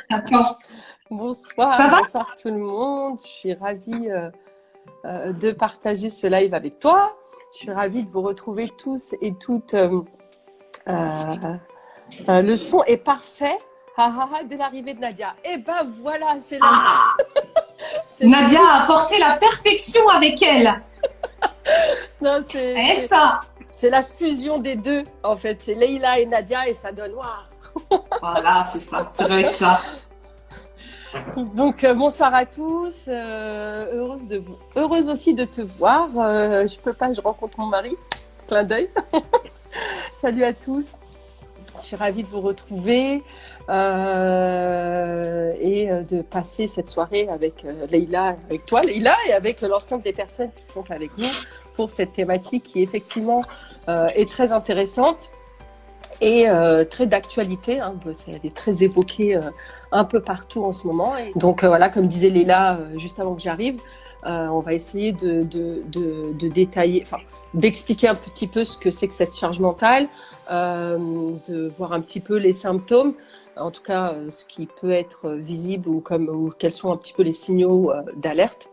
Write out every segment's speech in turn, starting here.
Attends, ça Bonsoir, va? bonsoir tout le monde. Je suis ravie de partager ce live avec toi. Je suis ravie de vous retrouver tous et toutes. Euh, le son est parfait. Dès l'arrivée de Nadia. Et ben voilà, c'est la, Ah, c'est le Nadia début. a apporté la perfection avec elle. Non, Avec ça. c'est la fusion des deux. En fait, c'est Leïla et Nadia et ça donne waouh. Voilà, c'est ça. Ça doit être ça. Donc bonsoir à tous, heureuse aussi de te voir. Je peux pas, je rencontre mon mari. Clin d'œil. Salut à tous. Je suis ravie de vous retrouver et de passer cette soirée avec Leïla, avec toi Leïla, et avec l'ensemble des personnes qui sont avec nous pour cette thématique qui effectivement est très intéressante et très d'actualité. Hein, elle est très évoquée un peu partout en ce moment. Et donc voilà, comme disait Leïla juste avant que j'arrive, on va essayer de détailler, enfin d'expliquer un petit peu ce que c'est que cette charge mentale, de voir un petit peu les symptômes, en tout cas ce qui peut être visible ou quels sont un petit peu les signaux d'alerte.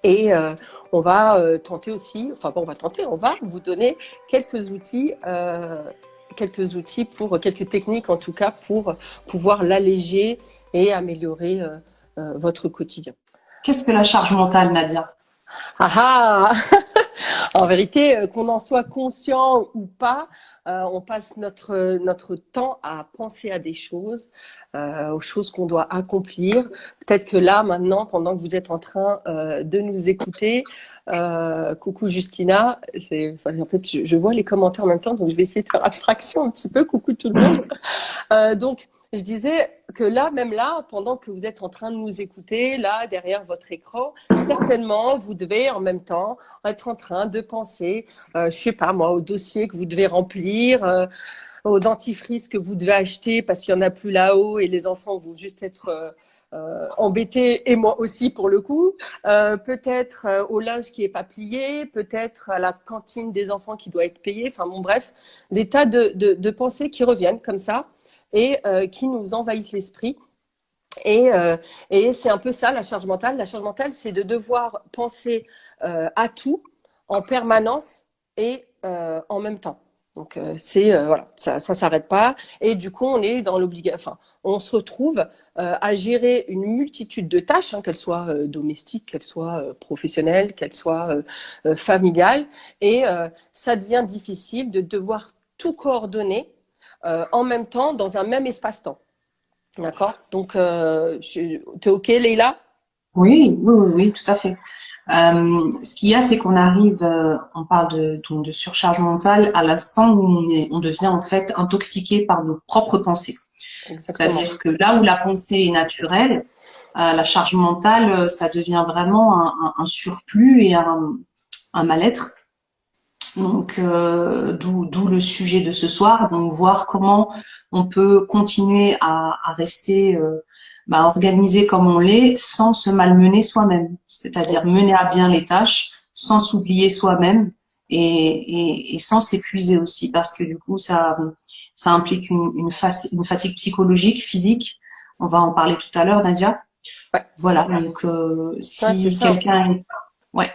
Et on va tenter aussi, enfin bon, on va vous donner quelques outils pour quelques techniques en tout cas pour pouvoir l'alléger et améliorer votre quotidien. Qu'est-ce que la charge mentale, Nadia? Ah ah. En vérité, qu'on en soit conscient ou pas, on passe notre temps à penser à des choses, aux choses qu'on doit accomplir. Peut-être que là, maintenant, pendant que vous êtes en train de nous écouter, coucou Justina, en fait, je vois les commentaires en même temps, donc je vais essayer de faire abstraction un petit peu. Coucou tout le monde. Donc, je disais que là, même là, pendant que vous êtes en train de nous écouter, là, derrière votre écran, certainement, vous devez en même temps être en train de penser, je sais pas moi, au dossier que vous devez remplir, au dentifrice que vous devez acheter parce qu'il y en a plus là-haut et les enfants vont juste être embêtés, et moi aussi pour le coup, peut-être au linge qui est pas plié, peut-être à la cantine des enfants qui doit être payée, enfin bon bref, des tas de pensées qui reviennent comme ça et qui nous envahissent l'esprit. Et c'est un peu ça la charge mentale. La charge mentale, c'est de devoir penser à tout en permanence et en même temps. Donc voilà, ça s'arrête pas. Et du coup, on est dans l'obligation. Enfin, on se retrouve à gérer une multitude de tâches, hein, qu'elles soient domestiques, qu'elles soient professionnelles, qu'elles soient familiales. Et ça devient difficile de devoir tout coordonner en même temps dans un même espace-temps. D'accord. Donc, t'es OK, Leïla? Oui, oui, oui, oui, tout à fait. Ce qu'il y a, c'est qu'on arrive, on parle donc de surcharge mentale à l'instant où on devient en fait intoxiqué par nos propres pensées. Exactement. C'est-à-dire que là où la pensée est naturelle, la charge mentale, ça devient vraiment un surplus et un mal-être. Donc, d'où le sujet de ce soir. Donc, voir comment on peut continuer à rester organisé comme on l'est sans se malmener soi-même. C'est-à-dire mener à bien les tâches sans s'oublier soi-même et sans s'épuiser aussi. Parce que du coup, ça implique une fatigue psychologique, physique. On va en parler tout à l'heure, Nadia. Ouais. Voilà. Donc, Ouais, c'est si ça. quelqu'un... Ouais.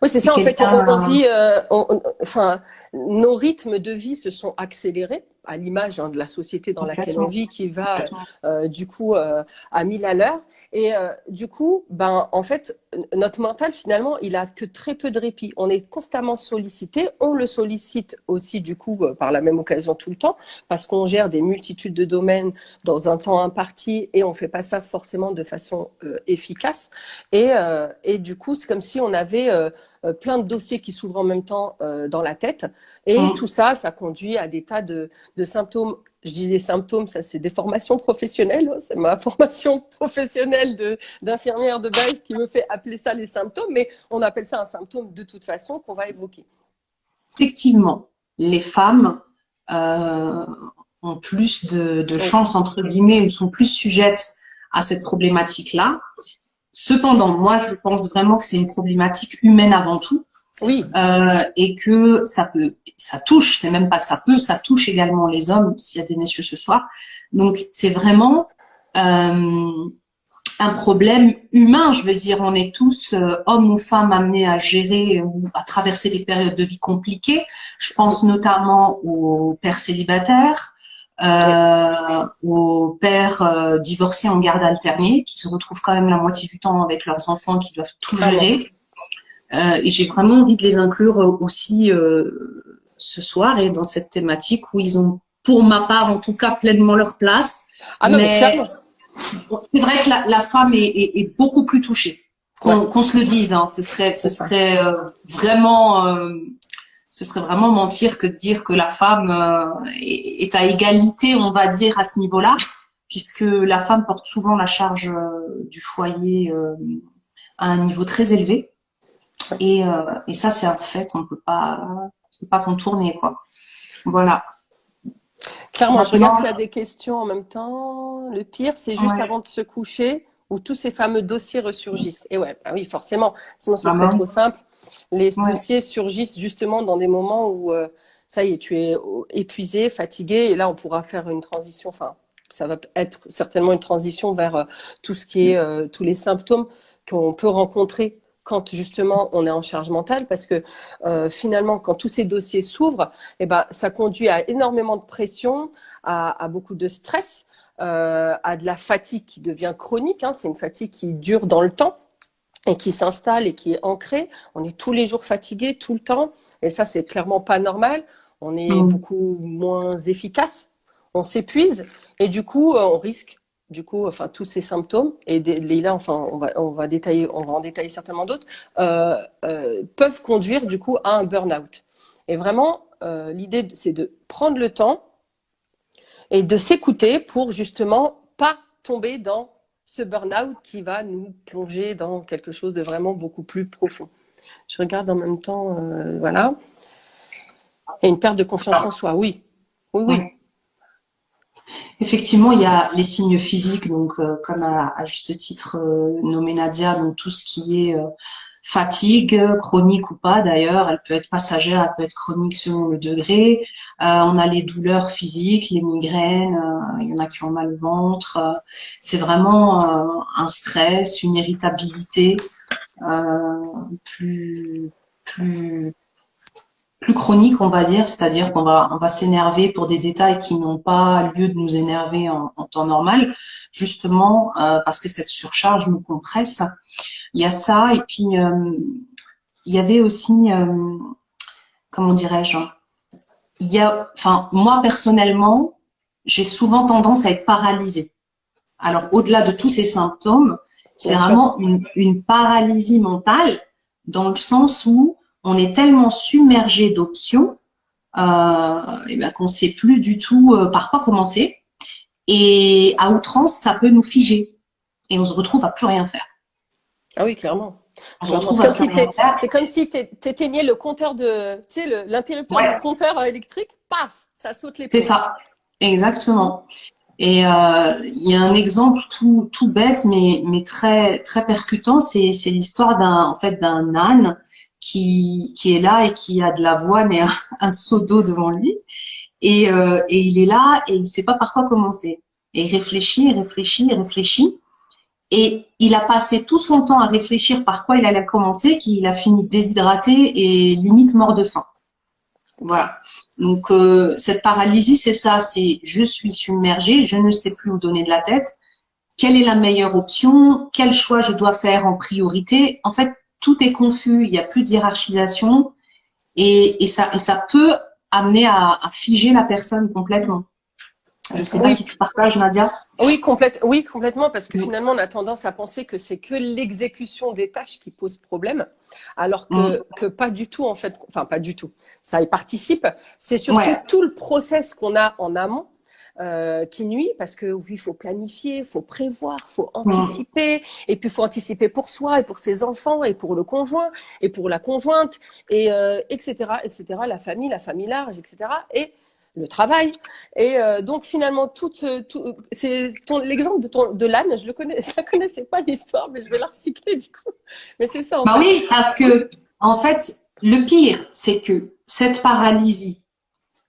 Oui, c'est Si ça. En fait, quelqu'un... on vit, enfin, nos rythmes de vie se sont accélérés à l'image de la société dans laquelle on Complètement. vit, qui va Complètement. du coup à 1000 à l'heure. Et du coup, ben, en fait, notre mental finalement, il a que très peu de répit. On est constamment sollicité. On le sollicite aussi du coup par la même occasion tout le temps, parce qu'on gère des multitudes de domaines dans un temps imparti et on fait pas ça forcément de façon efficace. Et du coup, c'est comme si on avait plein de dossiers qui s'ouvrent en même temps dans la tête. Et tout ça, ça conduit à des tas de symptômes. Je dis des symptômes, ça c'est des formations professionnelles. C'est ma formation professionnelle d'infirmière de base qui me fait appeler ça les symptômes. Mais on appelle ça un symptôme de toute façon qu'on va évoquer. Effectivement, les femmes euh, ont plus de Oui, chances, entre guillemets, ou sont plus sujettes à cette problématique-là. Cependant, moi, je pense vraiment que c'est une problématique humaine avant tout, oui, et que ça touche, c'est même pas ça touche également les hommes, s'il y a des messieurs ce soir. Donc, c'est vraiment euh, un problème humain, je veux dire, on est tous, hommes ou femmes, amenés à gérer ou à traverser des périodes de vie compliquées. Je pense notamment aux pères célibataires, Oui, aux pères divorcés en garde alternée, qui se retrouvent quand même la moitié du temps avec leurs enfants, qui doivent tout clairement. gérer. Et j'ai vraiment envie de les inclure aussi ce soir et dans cette thématique où ils ont, pour ma part en tout cas, pleinement leur place. Ah non, mais Mais clairement, c'est vrai que la femme est beaucoup plus touchée. ouais, Qu'on se le dise, hein. c'est ça. Vraiment, ce serait vraiment mentir que de dire que la femme est à égalité, on va dire, à ce niveau-là, puisque la femme porte souvent la charge du foyer à un niveau très élevé. Ouais. Et ça, c'est un fait qu'on peut pas contourner, quoi. Voilà. Clairement, je regarde Maintenant, s'il y a des questions en même temps. Le pire, c'est juste ouais, avant de se coucher où tous ces fameux dossiers ressurgissent. Et ouais, bah oui, forcément, sinon ce serait vraiment, trop simple. Les ouais. dossiers surgissent justement dans des moments où ça y est, tu es épuisé, fatigué, et là on pourra faire une transition. Enfin, ça va être certainement une transition vers tout ce qui est tous les symptômes qu'on peut rencontrer quand justement on est en charge mentale, parce que finalement, quand tous ces dossiers s'ouvrent, eh ben, ça conduit à énormément de pression, à beaucoup de stress, à de la fatigue qui devient chronique. Hein. C'est une fatigue qui dure dans le temps et qui s'installe et qui est ancrée. On est tous les jours fatigué, tout le temps. Et ça, c'est clairement pas normal. On est Mm. beaucoup moins efficace. On s'épuise et du coup, on risque, du coup, enfin, tous ces symptômes et là, enfin, on va en détailler certainement d'autres, peuvent conduire du coup à un burn-out. Et vraiment, l'idée, c'est de prendre le temps et de s'écouter pour justement pas tomber dans ce burn-out qui va nous plonger dans quelque chose de vraiment beaucoup plus profond. Je regarde en même temps, voilà. Et une perte de confiance en soi, oui. Oui, oui. Ouais. Effectivement, il y a les signes physiques, donc comme à juste titre nommé Nadia, donc tout ce qui est fatigue, chronique ou pas d'ailleurs, elle peut être passagère, elle peut être chronique selon le degré. On a les douleurs physiques, les migraines, il y en a qui ont mal au ventre. C'est vraiment un stress, une irritabilité euh, plus plus plus chronique, on va dire, c'est-à-dire on va s'énerver pour des détails qui n'ont pas lieu de nous énerver en temps normal, justement parce que cette surcharge nous compresse. Il y a ça, et puis il y avait aussi, comment dirais-je, enfin moi personnellement, j'ai souvent tendance à être paralysée. Alors au-delà de tous ces symptômes, c'est Bien sûr. vraiment une paralysie mentale dans le sens où on est tellement submergé d'options et ben, qu'on ne sait plus du tout par quoi commencer. Et à outrance, ça peut nous figer. Et on se retrouve à plus rien faire. Ah oui, clairement. On se Clairement. retrouve à plus rien faire. C'est comme si t'éteignais le compteur de, tu sais, l'interrupteur du Ouais, compteur électrique, paf, ça saute les c'est plombs. ça. Exactement. Et il y a un exemple tout bête, mais très percutant. C'est l'histoire en fait, d'un âne qui est là et qui a de l'avoine et un seau d'eau devant lui. Et il est là et il sait pas par quoi commencer. Et il réfléchit, il réfléchit, il réfléchit. Et il a passé tout son temps à réfléchir par quoi il allait commencer, qu'il a fini déshydraté et limite mort de faim. Voilà. Donc cette paralysie, c'est ça, c'est je suis submergée, je ne sais plus où donner de la tête. Quelle est la meilleure option? Quel choix je dois faire en priorité? En fait, tout est confus, il n'y a plus de hiérarchisation et ça peut amener à figer la personne complètement. Je ne sais pas Oui, si tu partages, Nadia. oui, complètement, parce que finalement, on a tendance à penser que c'est que l'exécution des tâches qui pose problème, alors Mm. que pas du tout, en fait, enfin, pas du tout. Ça y participe. C'est surtout Ouais. tout le process qu'on a en amont qui nuit parce que oui, il faut planifier, il faut prévoir, il faut Mm. anticiper, et puis il faut anticiper pour soi et pour ses enfants et pour le conjoint et pour la conjointe et etc., la famille large, etc. et le travail. Et donc finalement, c'est l'exemple de l'âne, je le connais, je la connaissais pas l'histoire, mais je vais la recycler du coup. Mais c'est ça en Bah fait. oui, parce que en fait, le pire, c'est que cette paralysie,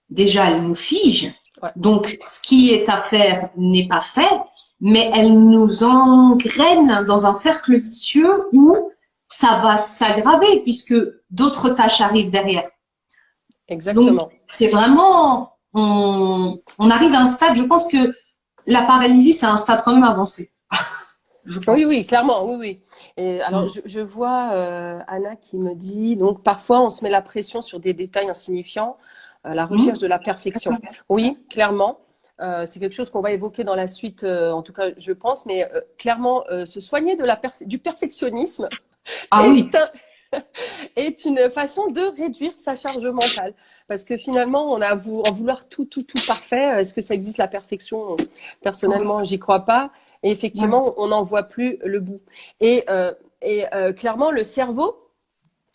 déjà, elle nous fige. Ouais. Donc, ce qui est à faire n'est pas fait, mais elle nous engraine dans un cercle vicieux où ça va s'aggraver puisque d'autres tâches arrivent derrière. Donc, Exactement. c'est vraiment, on arrive à un stade, je pense que la paralysie, c'est un stade quand même avancé, je Oui, pense. oui, clairement, oui, oui. Et alors, Mm. je vois Anna qui me dit, donc parfois on se met la pression sur des détails insignifiants, la recherche Mm. de la perfection. Oui, clairement, c'est quelque chose qu'on va évoquer dans la suite, en tout cas, je pense, mais clairement, se soigner de du perfectionnisme Ah oui, est est une façon de réduire sa charge mentale. Parce que finalement, on a en vouloir tout, tout, tout parfait. Est-ce que ça existe la perfection? Personnellement, j'y crois pas. Et ouais. effectivement, on n'en voit plus le bout. Clairement, le cerveau,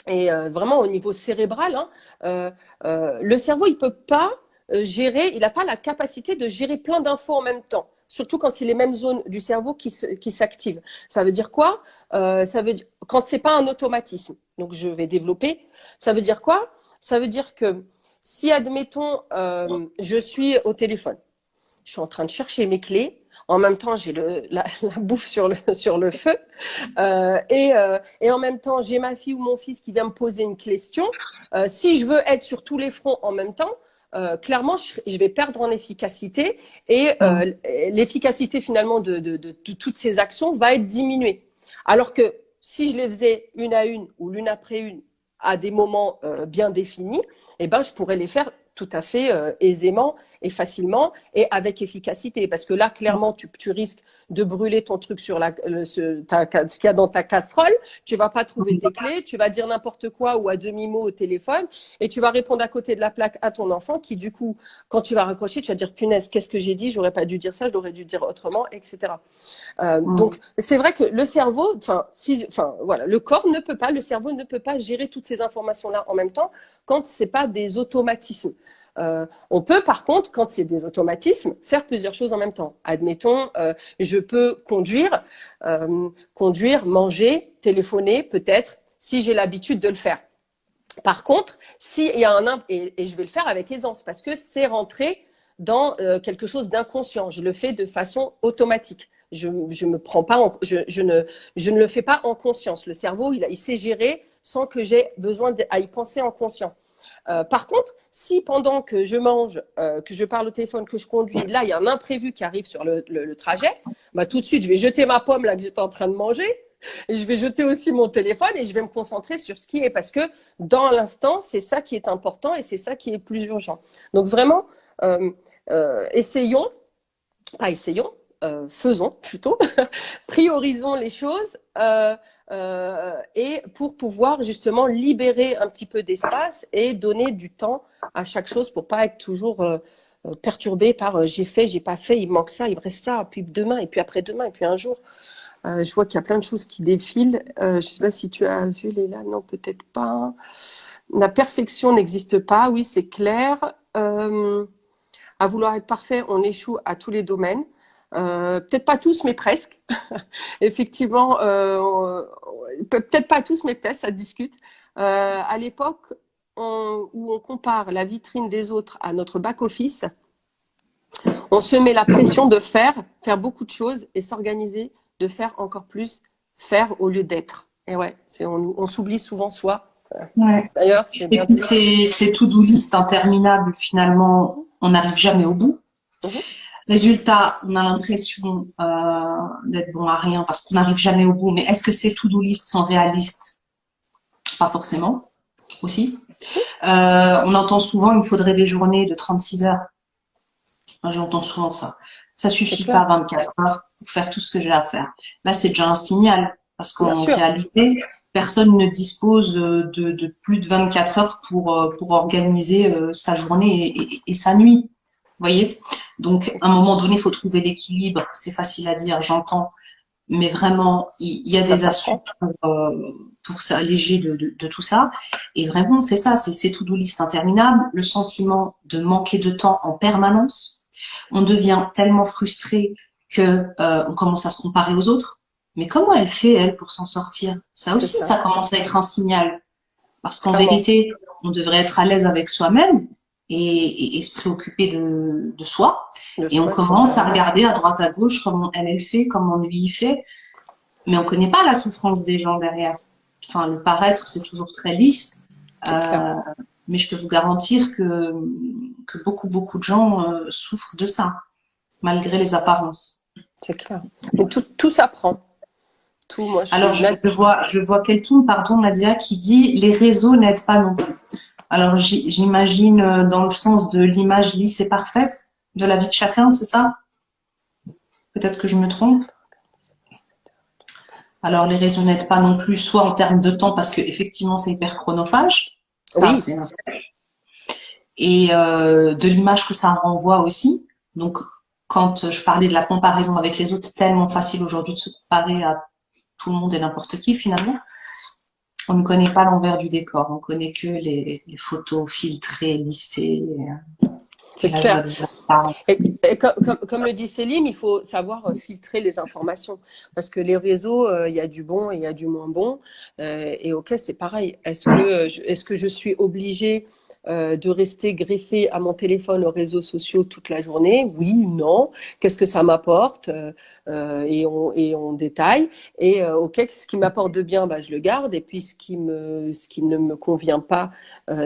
et vraiment au niveau cérébral, hein, le cerveau, il peut pas gérer, il n'a pas la capacité de gérer plein d'infos en même temps. Surtout quand c'est les mêmes zones du cerveau qui s'activent. Ça veut dire quoi? Ça veut dire quand c'est pas un automatisme. Donc je vais développer. Ça veut dire quoi? Ça veut dire que si admettons je suis au téléphone, je suis en train de chercher mes clés. En même temps, j'ai la bouffe sur le feu. Et en même temps, j'ai ma fille ou mon fils qui vient me poser une question. Si je veux être sur tous les fronts en même temps, clairement, je vais perdre en efficacité et Mm. l'efficacité finalement de toutes ces actions va être diminuée. Alors que si je les faisais une à une ou l'une après une à des moments bien définis, eh ben, je pourrais les faire tout à fait aisément et facilement et avec efficacité. Parce que là, clairement, tu risques de brûler ton truc sur ce qu'il y a dans ta casserole. Tu vas pas trouver tes clés, tu vas dire n'importe quoi ou à demi-mot au téléphone et tu vas répondre à côté de la plaque à ton enfant qui, du coup, quand tu vas raccrocher, tu vas dire punaise, qu'est-ce que j'ai dit? J'aurais pas dû dire ça, je l'aurais dû dire autrement, etc. Donc, Mm. c'est vrai que le cerveau, voilà, le corps ne peut pas, le cerveau ne peut pas gérer toutes ces informations-là en même temps quand c'est pas des automatismes. On peut, par contre, quand c'est des automatismes, faire plusieurs choses en même temps. Admettons, je peux conduire, manger, téléphoner, peut-être, si j'ai l'habitude de le faire. Par contre, s'il y a et je vais le faire avec aisance parce que c'est rentré dans quelque chose d'inconscient. Je le fais de façon automatique. Je me prends pas, je ne le fais pas en conscience. Le cerveau, il sait gérer sans que j'ai besoin à y penser en conscient. Par contre, si pendant que je mange, que je parle au téléphone, que je conduis, là, il y a un imprévu qui arrive sur le trajet, bah, tout de suite, je vais jeter ma pomme là que j'étais en train de manger. Et je vais jeter aussi mon téléphone et je vais me concentrer sur ce qui est parce que dans l'instant, c'est ça qui est important et c'est ça qui est plus urgent. Donc vraiment, euh, essayons, pas essayons, faisons plutôt, priorisons les choses et pour pouvoir justement libérer un petit peu d'espace et donner du temps à chaque chose pour pas être toujours perturbé par j'ai fait, j'ai pas fait, il manque ça, il me reste ça, puis demain et puis après-demain et puis un jour. Je vois qu'il y a plein de choses qui défilent. Je ne sais pas si tu as vu, Léla. Non, peut-être pas. La perfection n'existe pas. Oui, c'est clair. À vouloir être parfait, on échoue à tous les domaines. Peut-être pas tous, mais presque. Effectivement, peut-être pas tous, mais peut-être, ça discute. À l'époque où on compare la vitrine des autres à notre back-office, on se met la pression de faire beaucoup de choses et s'organiser, de faire encore plus, faire au lieu d'être. Et ouais, on s'oublie souvent soi. Ouais. D'ailleurs, c'est Et bien puis dit. ces to-do list interminables, finalement, on n'arrive jamais au bout. Mhm. Résultat, on a l'impression d'être bon à rien parce qu'on n'arrive jamais au bout. Mais est-ce que ces to-do list sont réalistes? Pas forcément, aussi. On entend souvent qu'il faudrait des journées de 36 heures. Moi, j'entends souvent ça. Ça C'est suffit pas clair. 24 heures pour faire tout ce que j'ai à faire. Là, c'est déjà un signal parce Bien qu'en sûr. réalité, personne ne dispose de plus de 24 heures pour organiser sa journée et sa nuit. Vous voyez? Donc, à un moment donné, il faut trouver l'équilibre. C'est facile à dire, j'entends. Mais vraiment, il y a Ça des astuces s'apprend. pour s'alléger de tout ça. Et vraiment, c'est ça, c'est ces to-do list interminables, le sentiment de manquer de temps en permanence. On devient tellement frustré que on commence à se comparer aux autres. Mais comment elle fait, elle, pour s'en sortir? Ça C'est aussi, ça. ça commence à être un signal. Parce qu'en Clairement. vérité, on devrait être à l'aise avec soi-même. et se préoccuper de soi. Le Et on soin de son commence à corps. regarder à droite à gauche comment elle fait, comment lui il fait. Mais on ne connaît pas la souffrance des gens derrière. Enfin, le paraître, c'est toujours très lisse. C'est clair. Euh, mais je peux vous garantir que beaucoup, beaucoup de gens souffrent de ça, malgré les apparences. C'est clair. Mais tout s'apprend. Tout, moi, je Alors, suis je vois quelqu'un, pardon, Nadia, qui dit les réseaux n'aident pas non plus. Alors, j'imagine dans le sens de l'image lisse et parfaite de la vie de chacun, c'est ça? Peut-être que je me trompe. Alors, les réseaux n'aident pas non plus, soit en termes de temps, parce que effectivement, c'est hyper chronophage. Ça, Oui, c'est et de l'image que ça renvoie aussi. Donc, quand je parlais de la comparaison avec les autres, c'est tellement facile aujourd'hui de se comparer à tout le monde et n'importe qui finalement. On ne connaît pas l'envers du décor, on connaît que les photos filtrées, lissées et c'est la joie clair. de vivre. Et comme le dit Céline, il faut savoir filtrer les informations. Parce que les réseaux, il y a du bon et il y a du moins bon. Et ok, c'est pareil. Est-ce que je suis obligée de rester greffée à mon téléphone aux réseaux sociaux toute la journée? Oui, non. Qu'est-ce que ça m'apporte? Et on détaille. Et ok, ce qui m'apporte de bien, bah, je le garde. Et puis ce qui ne me convient pas,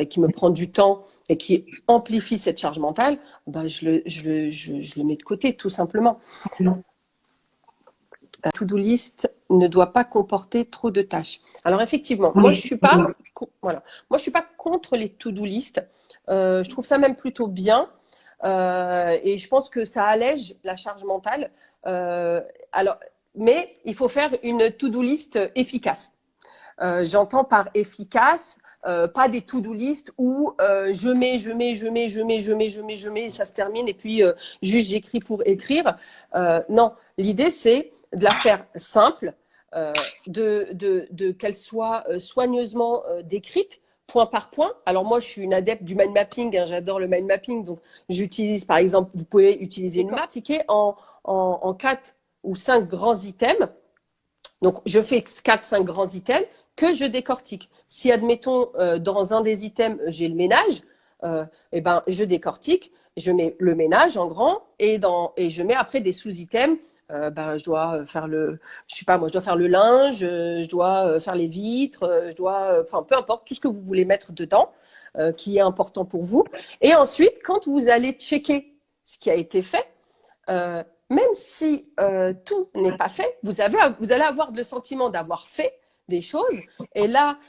qui me prend du temps et qui amplifie cette charge mentale, bah, je le mets de côté, tout simplement. La to-do list ne doit pas comporter trop de tâches. Alors effectivement, moi je Oui, suis pas, voilà, moi je suis pas contre les to-do list. Je trouve ça même plutôt bien. Et je pense que ça allège la charge mentale. Euh, alors, mais il faut faire une to-do list efficace. J'entends par efficace, pas des to-do list où je mets, et ça se termine et puis juste j'écris pour écrire. Non, l'idée c'est de la faire simple, qu'elle soit soigneusement décrite point par point. Alors moi, je suis une adepte du mind mapping, hein, j'adore le mind mapping, donc j'utilise par exemple, vous pouvez utiliser une map en 4 ou 5 grands items. Donc, je fais 4-5 grands items que je décortique. Si, admettons, dans un des items, j'ai le ménage, eh ben, je décortique, je mets le ménage en grand et je mets après des sous-items. Ben, je dois faire je sais pas, moi, je dois faire le linge, je dois faire les vitres, enfin, peu importe, tout ce que vous voulez mettre dedans, qui est important pour vous. Et ensuite, quand vous allez checker ce qui a été fait, même si tout n'est pas fait, vous allez avoir le sentiment d'avoir fait des choses. Et là,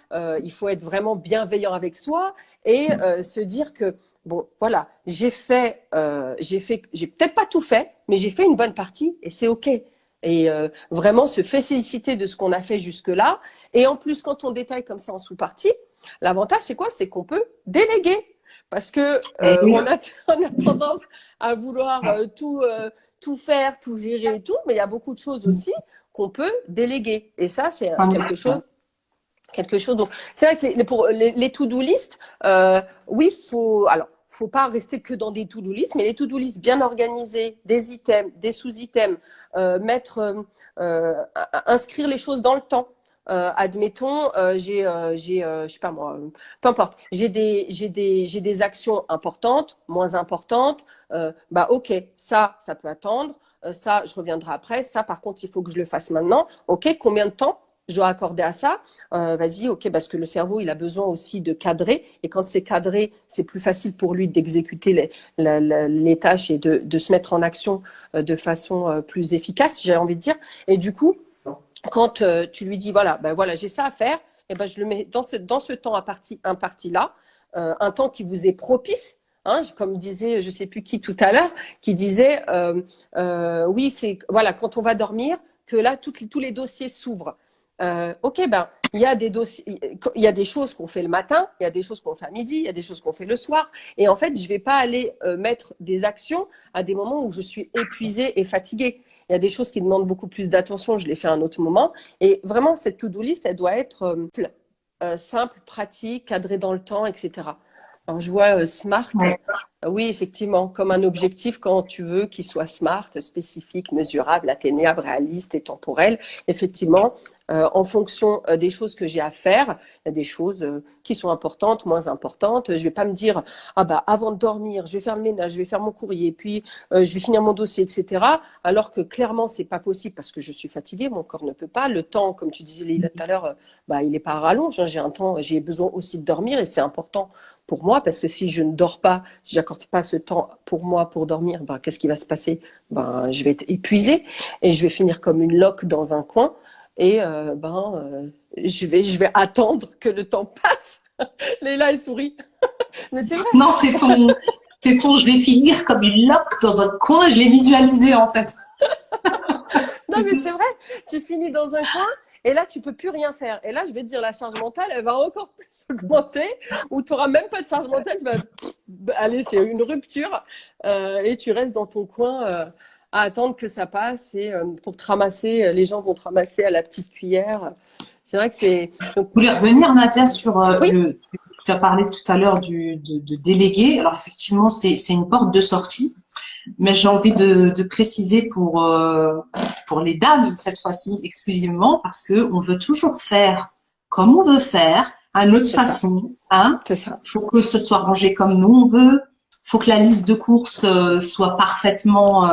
il faut être vraiment bienveillant avec soi et se dire que bon, voilà, j'ai peut-être pas tout fait, mais j'ai fait une bonne partie et c'est ok. Et vraiment se féliciter de ce qu'on a fait jusque-là. Et en plus, quand on détaille comme ça en sous-partie, l'avantage c'est quoi? C'est qu'on peut déléguer. Parce que et oui, on a tendance à vouloir tout faire, tout gérer et tout, mais il y a beaucoup de choses aussi qu'on peut déléguer. Et ça, c'est quelque chose. Quelque chose. Donc, c'est vrai que pour les to-do list, oui, faut pas rester que dans des to-do list, mais les to-do list bien organisées, des items, des sous-items, inscrire les choses dans le temps. Admettons, je sais pas moi, peu importe. J'ai des actions importantes, moins importantes. Bah ok, ça peut attendre. Ça, je reviendrai après. Ça, par contre, il faut que je le fasse maintenant. Ok, combien de temps je dois accorder à ça? Vas-y, ok, parce que le cerveau, il a besoin aussi de cadrer. Et quand c'est cadré, c'est plus facile pour lui d'exécuter les tâches et de se mettre en action de façon plus efficace, j'ai envie de dire. Et du coup, quand tu lui dis, voilà, ben voilà, j'ai ça à faire, et ben je le mets dans ce temps imparti là, un temps qui vous est propice. Hein, comme disait, je sais plus qui tout à l'heure, qui disait, oui, c'est voilà, quand on va dormir, que là, tous les dossiers s'ouvrent. Ok, ben il y a des dossiers, il y a des choses qu'on fait le matin, il y a des choses qu'on fait à midi, il y a des choses qu'on fait le soir. Et en fait, je vais pas aller mettre des actions à des moments où je suis épuisée et fatiguée. Il y a des choses qui demandent beaucoup plus d'attention, je les fais à un autre moment. Et vraiment, cette to-do list, elle doit être simple, pratique, cadrée dans le temps, etc. Alors, je vois Smart ouais. Oui, effectivement, comme un objectif quand tu veux qu'il soit smart, spécifique, mesurable, atteignable, réaliste et temporel. Effectivement, en fonction des choses que j'ai à faire, il y a des choses qui sont importantes, moins importantes. Je vais pas me dire, ah bah avant de dormir, je vais faire le ménage, je vais faire mon courrier, puis je vais finir mon dossier, etc. Alors que clairement, c'est pas possible parce que je suis fatiguée, mon corps ne peut pas. Le temps, comme tu disais Leïla, tout à l'heure, bah il est pas à rallonge, hein. J'ai un temps, j'ai besoin aussi de dormir et c'est important pour moi parce que si je ne dors pas, si j'accorde pas ce temps pour moi pour dormir, ben, qu'est-ce qui va se passer? Ben, je vais être épuisée et je vais finir comme une loque dans un coin et je vais attendre que le temps passe. Léla, elle sourit. Mais c'est vrai. Non, je vais finir comme une loque dans un coin. Je l'ai visualisé en fait. Non, mais c'est vrai. Tu finis dans un coin et là, tu peux plus rien faire. Et là, je vais te dire, la charge mentale, elle va encore plus augmenter ou tu n'auras même pas de charge mentale. Tu vas, allez, c'est une rupture et tu restes dans ton coin à attendre que ça passe et pour te ramasser, les gens vont te ramasser à la petite cuillère. C'est vrai que c'est. Donc, Je voulais revenir, Nadia, sur oui, tu as parlé tout à l'heure de déléguer. Alors effectivement, c'est une porte de sortie, mais j'ai envie de préciser pour les dames cette fois-ci exclusivement parce que on veut toujours faire comme on veut faire, à notre c'est ça. façon, hein. C'est ça. Faut que ce soit rangé comme nous on veut. Faut que la liste de courses soit parfaitement,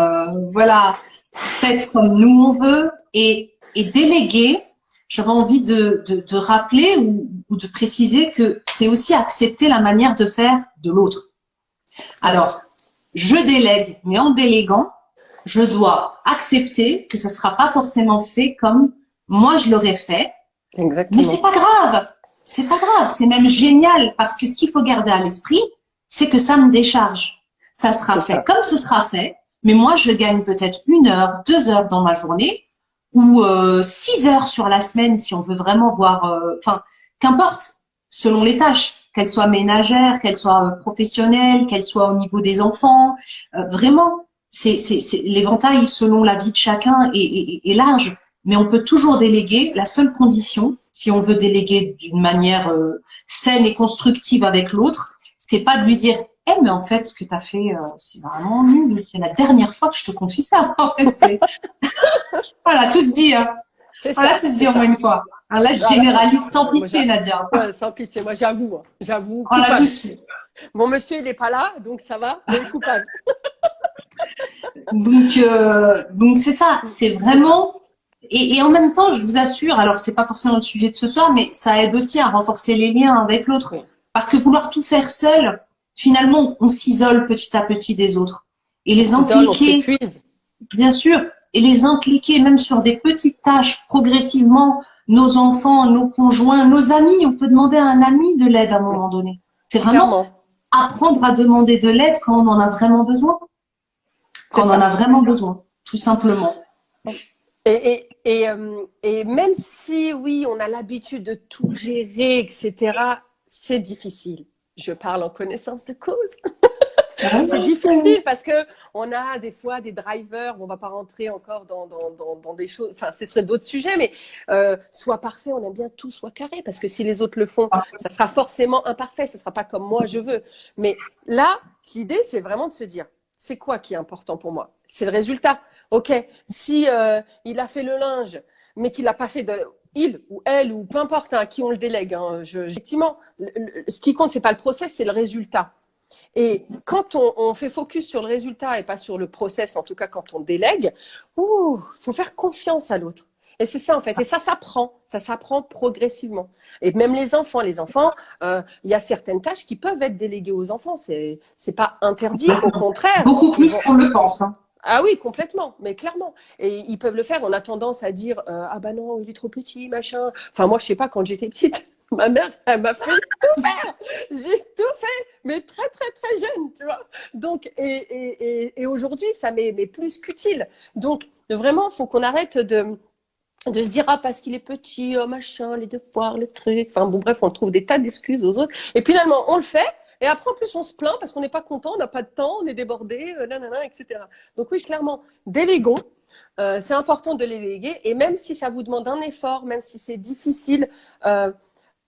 voilà, faite comme nous on veut et déléguer. J'avais envie de rappeler ou de préciser que c'est aussi accepter la manière de faire de l'autre. Ouais, Alors, je délègue, mais en déléguant, je dois accepter que ça ne sera pas forcément fait comme moi je l'aurais fait, mais c'est exactement. pas grave. C'est pas grave, c'est même génial parce que ce qu'il faut garder à l'esprit, c'est que ça me décharge. Ça sera C'est fait ça. comme ce sera fait, mais moi je gagne peut-être 1 heure, 2 heures dans ma journée ou 6 heures sur la semaine si on veut vraiment voir, enfin, qu'importe, selon les tâches, qu'elles soient ménagères, qu'elles soient professionnelles, qu'elles soient au niveau des enfants, vraiment, l'éventail selon la vie de chacun est large, mais on peut toujours déléguer. La seule condition, si on veut déléguer d'une manière saine et constructive avec l'autre, c'est pas de lui dire eh mais en fait ce que tu as fait c'est vraiment nul, c'est la dernière fois que je te confie ça. En fait, c'est voilà, tout se dit hein. C'est Voilà, ça. tout se C'est dit en moins ça. une fois. Alors là, je Ah, là, généralise sans moi, pitié, Nadia. ouais, sans pitié. Moi, j'avoue, hein. J'avoue, On l'a coupable. tous fait. Mon monsieur, il n'est pas là, donc ça va, mais coupable. Donc c'est ça, c'est C'est ça. vraiment. Et en même temps, je vous assure, alors c'est pas forcément le sujet de ce soir, mais ça aide aussi à renforcer les liens avec l'autre. Oui. Parce que vouloir tout faire seul, finalement, on s'isole petit à petit des autres. Et On les s'isole, on impliquer, s'épuise. bien sûr, et les impliquer même sur des petites tâches progressivement, nos enfants, nos conjoints, nos amis, on peut demander à un ami de l'aide à un Oui. moment donné. C'est vraiment Clairement. apprendre à demander de l'aide quand on en a vraiment besoin, C'est quand on en a ça. vraiment besoin, tout simplement. Et même si, oui, on a l'habitude de tout gérer, etc., c'est difficile. Je parle en connaissance de cause. C'est difficile parce que on a des fois des drivers, on va pas rentrer encore dans des choses, enfin, ce serait d'autres sujets, mais soit parfait, on aime bien tout soit carré parce que si les autres le font, ça sera forcément imparfait, ça sera pas comme moi je veux. Mais là, l'idée, c'est vraiment de se dire, c'est quoi qui est important pour moi? C'est le résultat. Ok, si il a fait le linge, mais qu'il n'a pas fait de il ou elle ou peu importe hein, à qui on le délègue. Hein, effectivement, ce qui compte, c'est pas le process, c'est le résultat. Et quand on fait focus sur le résultat et pas sur le process, en tout cas quand on délègue, faut faire confiance à l'autre. Et c'est ça en fait. Et ça s'apprend progressivement. Et même les enfants, il y a certaines tâches qui peuvent être déléguées aux enfants. C'est pas interdit. Au contraire, Beaucoup ils plus vont. qu'on le pense. Hein. Ah oui, complètement, mais clairement. Et ils peuvent le faire. On a tendance à dire ah bah non, il est trop petit, machin. Enfin moi je sais pas quand j'étais petite. Ma mère, elle m'a fait tout faire. J'ai tout fait, mais très, très, très jeune, tu vois. Donc, et aujourd'hui, ça m'est plus qu'utile. Donc, vraiment, faut qu'on arrête de se dire, ah, parce qu'il est petit, oh, machin, les devoirs, le truc. Enfin, bon, bref, on trouve des tas d'excuses aux autres. Et finalement, on le fait. Et après, en plus, on se plaint parce qu'on n'est pas content, on n'a pas de temps, on est débordé, nanana, etc. Donc, oui, clairement, délégons. C'est important de les déléguer. Et même si ça vous demande un effort, même si c'est difficile,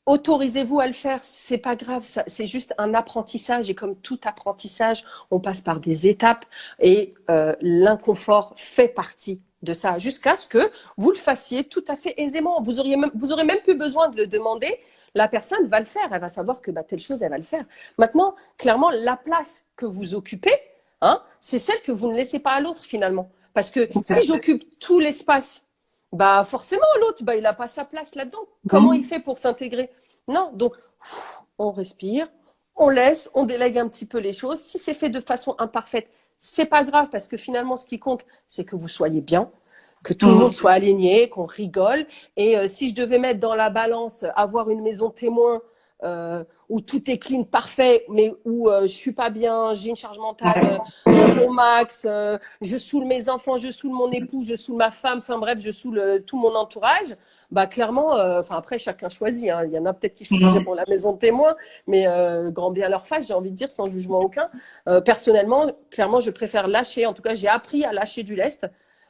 autorisez-vous à le faire, c'est pas grave, c'est juste un apprentissage et comme tout apprentissage, on passe par des étapes et l'inconfort fait partie de ça jusqu'à ce que vous le fassiez tout à fait aisément. Vous aurez même plus besoin de le demander. La personne va le faire, elle va savoir que telle chose, elle va le faire. Maintenant, clairement, la place que vous occupez, hein, c'est celle que vous ne laissez pas à l'autre finalement. Parce que si j'occupe tout l'espace, forcément l'autre, il n'a pas sa place là-dedans. Comment il fait pour s'intégrer? Non, donc on respire, on laisse, on délègue un petit peu les choses. Si c'est fait de façon imparfaite, c'est pas grave parce que finalement, ce qui compte, c'est que vous soyez bien, que tout le monde soit aligné, qu'on rigole. Et si je devais mettre dans la balance, avoir une maison témoin où tout est clean, parfait, mais où je suis pas bien, j'ai une charge mentale au max, je saoule mes enfants, je saoule mon époux, je saoule ma femme, enfin bref, je saoule tout mon entourage. Clairement, après chacun choisit. Hein. Il y en a peut-être qui choisissent pour la maison témoin, mais grand bien leur face, j'ai envie de dire, sans jugement aucun. Personnellement, clairement, je préfère lâcher. En tout cas, j'ai appris à lâcher du lest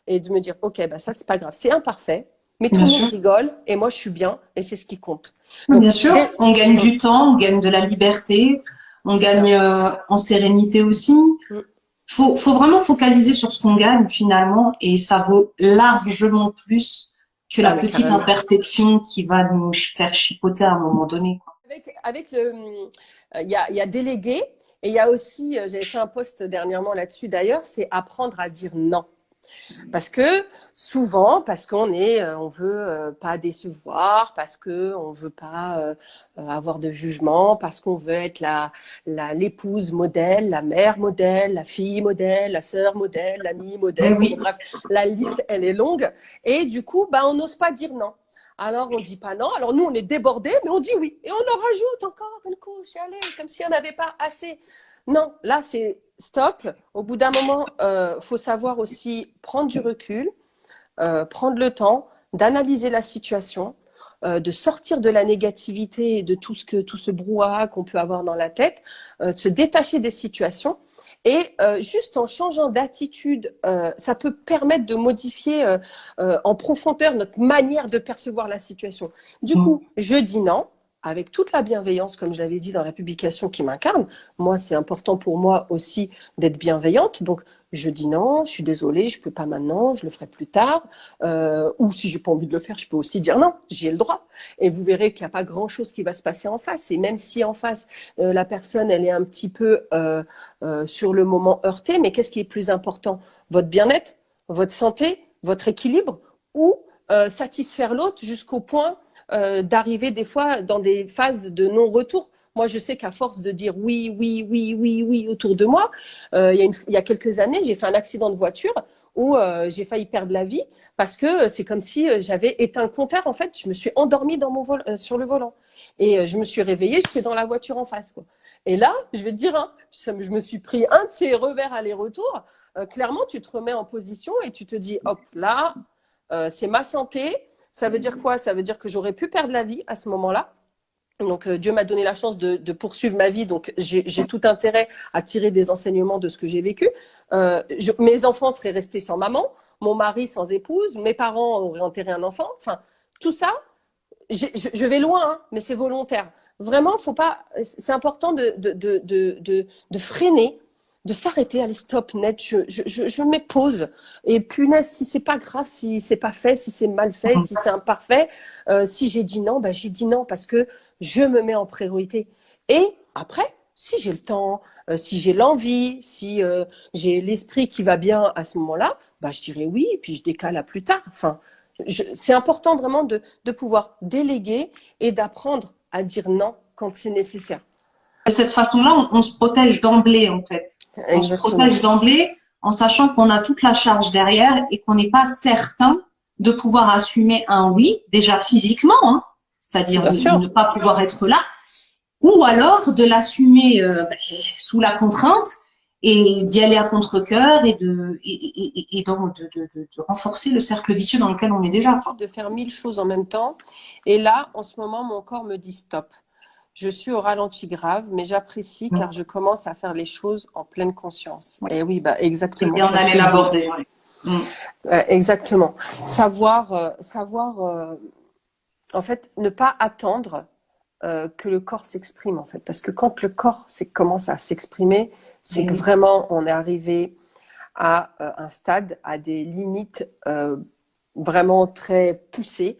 et de me dire, ok, ça c'est pas grave, c'est imparfait. Mais tout le monde rigole et moi je suis bien et c'est ce qui compte. Donc, bien sûr, on gagne du temps, on gagne de la liberté, on gagne en sérénité aussi. Faut vraiment focaliser sur ce qu'on gagne finalement et ça vaut largement plus que la petite imperfection qui va nous faire chipoter à un moment donné. Quoi. Avec il y a déléguer et il y a aussi, j'avais fait un post dernièrement là-dessus d'ailleurs, c'est apprendre à dire non. Parce que souvent, parce on veut pas décevoir, parce que on veut pas avoir de jugement, parce qu'on veut être l'épouse modèle, la mère modèle, la fille modèle, la sœur modèle, l'amie modèle. Bref, la liste elle est longue et du coup, on n'ose pas dire non. Alors on dit pas non. Alors nous on est débordés, mais on dit oui et on en rajoute encore une couche. Allez, comme si on n'avait pas assez. Non, là c'est stop. Au bout d'un moment, faut savoir aussi prendre du recul, prendre le temps d'analyser la situation, de sortir de la négativité et de tout ce brouhaha qu'on peut avoir dans la tête, de se détacher des situations. Et juste en changeant d'attitude, ça peut permettre de modifier en profondeur notre manière de percevoir la situation. Du coup, je dis non. Avec toute la bienveillance, comme je l'avais dit dans la publication qui m'incarne, moi, c'est important pour moi aussi d'être bienveillante. Donc, je dis non, je suis désolée, je peux pas maintenant, je le ferai plus tard. Ou si j'ai pas envie de le faire, je peux aussi dire non, j'ai le droit. Et vous verrez qu'il n'y a pas grand-chose qui va se passer en face. Et même si en face, la personne, elle est un petit peu sur le moment heurtée, mais qu'est-ce qui est plus important? Votre bien-être, votre santé, votre équilibre ou satisfaire l'autre jusqu'au point d'arriver des fois dans des phases de non-retour. Moi, je sais qu'à force de dire oui, oui, oui, oui, oui autour de moi, il y a quelques années, j'ai fait un accident de voiture où j'ai failli perdre la vie parce que c'est comme si j'avais éteint le compteur. En fait, je me suis endormie dans sur le volant. Et je me suis réveillée, j'étais dans la voiture en face. Quoi. Et là, je vais te dire, hein, je me suis pris un de ces revers aller-retour. Clairement, tu te remets en position et tu te dis, hop, là, c'est ma santé. Ça veut dire quoi? Ça veut dire que j'aurais pu perdre la vie à ce moment-là. Donc, Dieu m'a donné la chance de poursuivre ma vie. Donc, j'ai tout intérêt à tirer des enseignements de ce que j'ai vécu. Mes enfants seraient restés sans maman, mon mari sans épouse, mes parents auraient enterré un enfant. Enfin, tout ça, je vais loin, hein, mais c'est volontaire. Vraiment, faut pas. C'est important de freiner, de s'arrêter, allez stop net, je mets pause. Et punaise, si c'est pas grave, si c'est pas fait, si c'est mal fait, si c'est imparfait, si j'ai dit non, j'ai dit non parce que je me mets en priorité. Et après, si j'ai le temps, si j'ai l'envie, si j'ai l'esprit qui va bien à ce moment-là, je dirais oui, et puis je décale à plus tard. Enfin, c'est important vraiment de pouvoir déléguer et d'apprendre à dire non quand c'est nécessaire. De cette façon-là, on se protège d'emblée, en fait. On se protège d'emblée en sachant qu'on a toute la charge derrière et qu'on n'est pas certain de pouvoir assumer un oui, déjà physiquement, hein, c'est-à-dire ne pas pouvoir être là, ou alors de l'assumer sous la contrainte et d'y aller à contre-cœur et donc de renforcer le cercle vicieux dans lequel on est déjà. De faire 1000 choses en même temps. Et là, en ce moment, mon corps me dit stop. Je suis au ralenti grave, mais j'apprécie car je commence à faire les choses en pleine conscience. Oui. Et oui, exactement. Et on allait l'aborder. Exactement. Savoir, en fait, ne pas attendre que le corps s'exprime en fait. Parce que quand le corps commence à s'exprimer, c'est que vraiment on est arrivé à un stade, à des limites vraiment très poussées.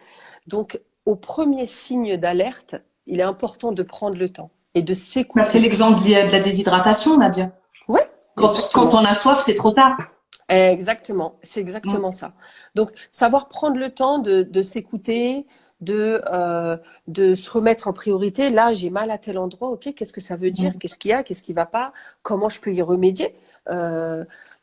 Donc au premier signe d'alerte, il est important de prendre le temps et de Bah, c'est s'écouter. l'exemple de la déshydratation, Nadia. Ouais, Quand on a soif, c'est trop tard. exactement, c'est Mm. exactement ça. Donc, savoir prendre le temps de s'écouter, de se remettre en priorité. Là, j'ai mal à tel endroit, ok, qu'est-ce que ça veut dire? Mm. Qu'est-ce qu'il y a? Qu'est-ce qui va pas? Comment je peux y remédier?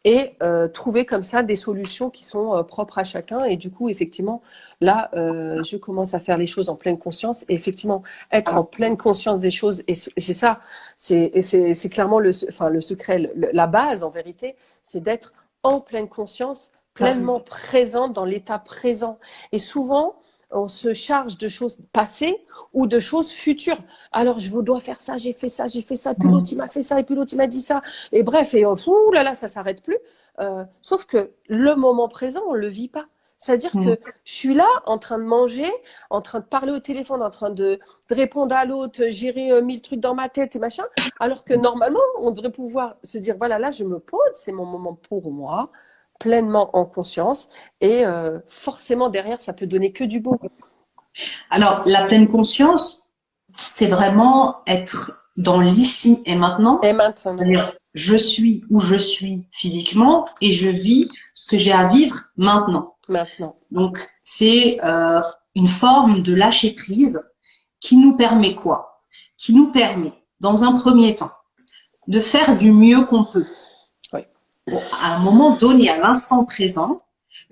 Euh, trouver comme ça des solutions qui sont propres à chacun. Et du coup, effectivement, là, je commence à faire les choses en pleine conscience. Et effectivement, être en pleine conscience des choses, et c'est ça, c'est clairement enfin, le secret, la base en vérité, c'est d'être en pleine conscience, pleinement présente dans l'état présent. Et souvent, on se charge de choses passées ou de choses futures. Alors, je dois faire ça, j'ai fait ça, et puis l'autre, il m'a fait ça, et puis l'autre, il m'a dit ça. Et bref, et ouh là là, ça s'arrête plus. Sauf que le moment présent, on le vit pas. C'est-à-dire Mm. que je suis là, en train de manger, en train de parler au téléphone, en train de répondre à l'autre, gérer 1000 trucs dans ma tête et machin, alors que normalement, on devrait pouvoir se dire, voilà, là, je me pose, c'est mon moment pour moi, pleinement en conscience, et forcément, derrière, ça peut donner que du beau. Alors, la pleine conscience, c'est vraiment être dans l'ici et maintenant. Et maintenant, C'est-à-dire, je suis où je suis physiquement et je vis ce que j'ai à vivre maintenant. maintenant. Donc, c'est une forme de lâcher prise qui nous permet quoi? Qui nous permet, dans un premier temps, de faire du mieux qu'on peut. Oui. Bon, à un moment donné, à l'instant présent,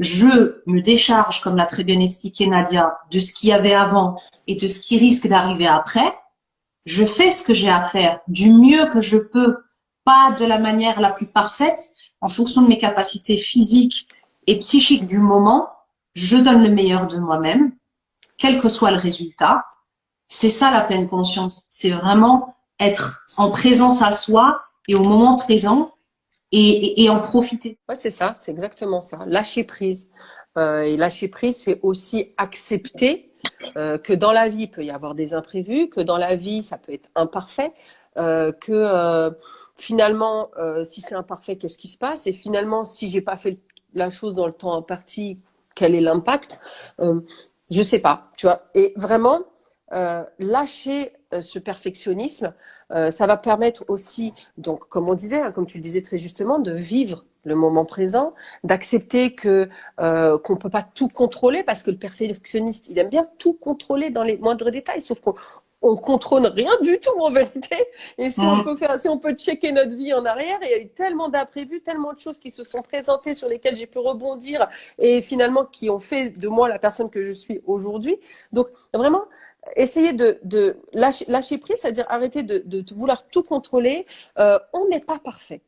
je me décharge, comme l'a très bien expliqué Nadia, de ce qu'il y avait avant et de ce qui risque d'arriver après. Je fais ce que j'ai à faire du mieux que je peux, pas de la manière la plus parfaite, en fonction de mes capacités physiques et psychiques du moment. Je donne le meilleur de moi-même, quel que soit le résultat. C'est ça la pleine conscience. C'est vraiment être en présence à soi et au moment présent et en profiter. Ouais, c'est ça, c'est exactement ça. Lâcher prise. Et lâcher prise, c'est aussi accepter que dans la vie, il peut y avoir des imprévus, que dans la vie, ça peut être imparfait, que finalement, si c'est imparfait, qu'est-ce qui se passe? Et finalement, si j'ai pas fait la chose dans le temps imparti, quel est l'impact? Je sais pas, tu vois. Et vraiment, lâcher ce perfectionnisme, ça va permettre aussi, donc, comme on disait, hein, comme tu le disais très justement, de vivre le moment présent, d'accepter que qu'on peut pas tout contrôler parce que le perfectionniste, il aime bien tout contrôler dans les moindres détails, sauf qu'on on contrôle rien du tout en vérité. Et si on peut faire, si on peut checker notre vie en arrière, il y a eu tellement d'imprévus, tellement de choses qui se sont présentées sur lesquelles j'ai pu rebondir et finalement qui ont fait de moi la personne que je suis aujourd'hui. Donc vraiment, essayer de lâcher prise, c'est-à-dire arrêter de vouloir tout contrôler. On n'est pas parfait.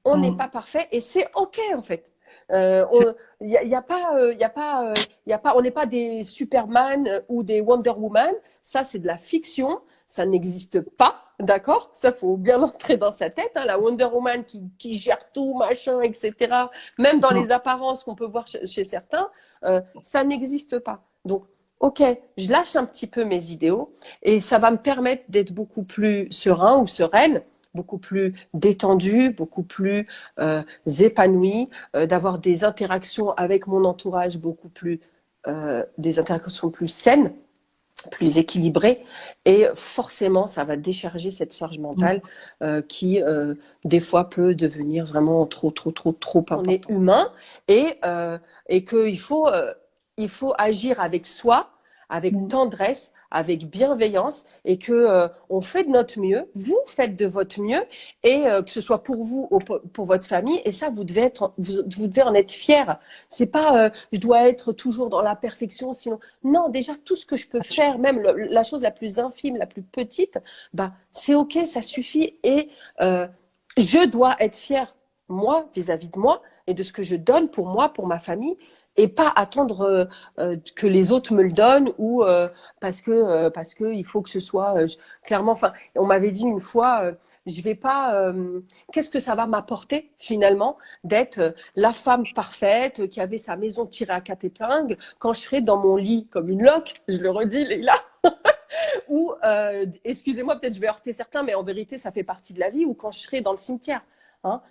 On n'est pas parfait et c'est OK en fait. Y a pas, y a pas, y a pas, on n'est pas des Superman ou des Wonder Woman. Ça, c'est de la fiction. Ça n'existe pas. D'accord? Ça, faut bien l'entrer dans sa tête. Hein, la Wonder Woman qui gère tout, machin, etc. Même dans les apparences qu'on peut voir chez certains, ça n'existe pas. Donc, OK, je lâche un petit peu mes idéaux et ça va me permettre d'être beaucoup plus serein ou sereine, beaucoup plus détendu, beaucoup plus épanoui, d'avoir des interactions avec mon entourage beaucoup plus, des interactions plus saines, plus équilibrées, et forcément ça va décharger cette charge mentale qui des fois peut devenir vraiment trop important. On est humain et il faut agir avec soi, avec tendresse, avec bienveillance et que on fait de notre mieux, vous faites de votre mieux et que ce soit pour vous ou pour votre famille et ça vous devez en être fiers. C'est pas je dois être toujours dans la perfection sinon non, déjà tout ce que je peux faire, même la chose la plus infime, la plus petite, bah c'est OK, ça suffit et je dois être fière moi vis-à-vis de moi et de ce que je donne pour moi, pour ma famille et pas attendre que les autres me le donnent ou parce que il faut que ce soit clairement. Enfin, on m'avait dit une fois, je vais pas. Qu'est-ce que ça va m'apporter finalement d'être la femme parfaite qui avait sa maison tirée à quatre épingles quand je serai dans mon lit comme une loque. Je le redis, Leïla. Ou, excusez-moi, peut-être je vais heurter certains, mais en vérité, ça fait partie de la vie, ou quand je serai dans le cimetière. Hein,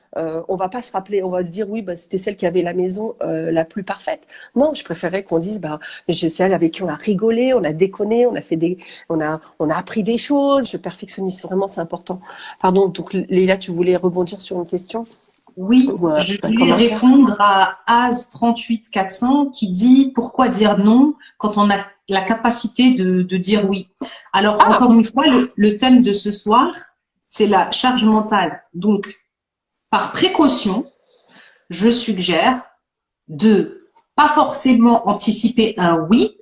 on va pas se rappeler, on va se dire oui, bah, c'était celle qui avait la maison la plus parfaite. Non, je préférais qu'on dise bah, c'est celle avec qui on a rigolé, on a déconné, on a appris des choses. Le perfectionnisme, vraiment, c'est important. Pardon, donc Leïla, tu voulais rebondir sur une question Oui, ou je un voulais commentaire? répondre à Az38400 qui dit pourquoi dire non quand on a la capacité de dire oui. Alors, Ah, encore une fois, le thème de ce soir, c'est la charge mentale. Donc, par précaution, je suggère de pas forcément anticiper un oui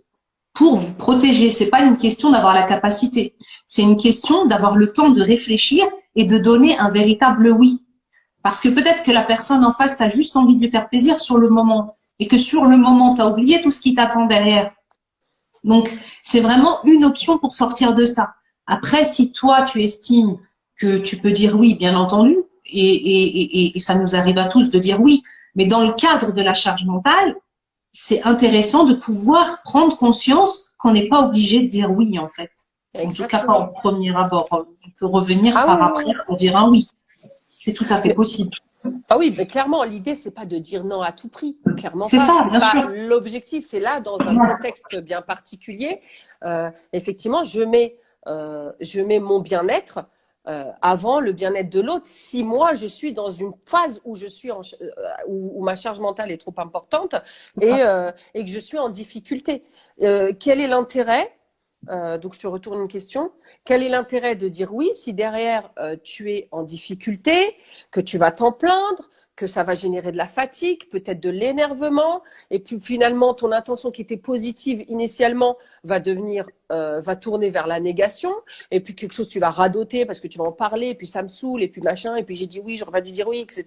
pour vous protéger. C'est pas une question d'avoir la capacité. C'est une question d'avoir le temps de réfléchir et de donner un véritable oui. Parce que peut-être que la personne en face, t'as juste envie de lui faire plaisir sur le moment. Et que sur le moment, t'as oublié tout ce qui t'attend derrière. Donc, c'est vraiment une option pour sortir de ça. Après, si toi, tu estimes que tu peux dire oui, bien entendu, et ça nous arrive à tous de dire oui, mais dans le cadre de la charge mentale, c'est intéressant de pouvoir prendre conscience qu'on n'est pas obligé de dire oui, en fait. En tout cas, pas exactement. au premier abord. On peut revenir Ah par oui, oui, après oui. pour dire un oui. C'est tout à fait Mais, possible. ah oui, mais clairement, l'idée, c'est pas de dire non à tout prix. Clairement C'est pas. ça, C'est bien pas sûr. l'objectif. C'est là, dans un contexte bien particulier. Effectivement, je mets mon bien-être avant le bien-être de l'autre. Si moi, je suis dans une phase où où ma charge mentale est trop importante et que je suis en difficulté, quel est l'intérêt? Donc, je te retourne une question. Quel est l'intérêt de dire oui si derrière tu es en difficulté, que tu vas t'en plaindre, que ça va générer de la fatigue, peut-être de l'énervement, et puis finalement ton intention qui était positive initialement va tourner vers la négation, et puis quelque chose tu vas radoter parce que tu vas en parler, et puis ça me saoule, et puis machin, et puis j'ai dit oui, j'aurais pas dû dire oui, etc.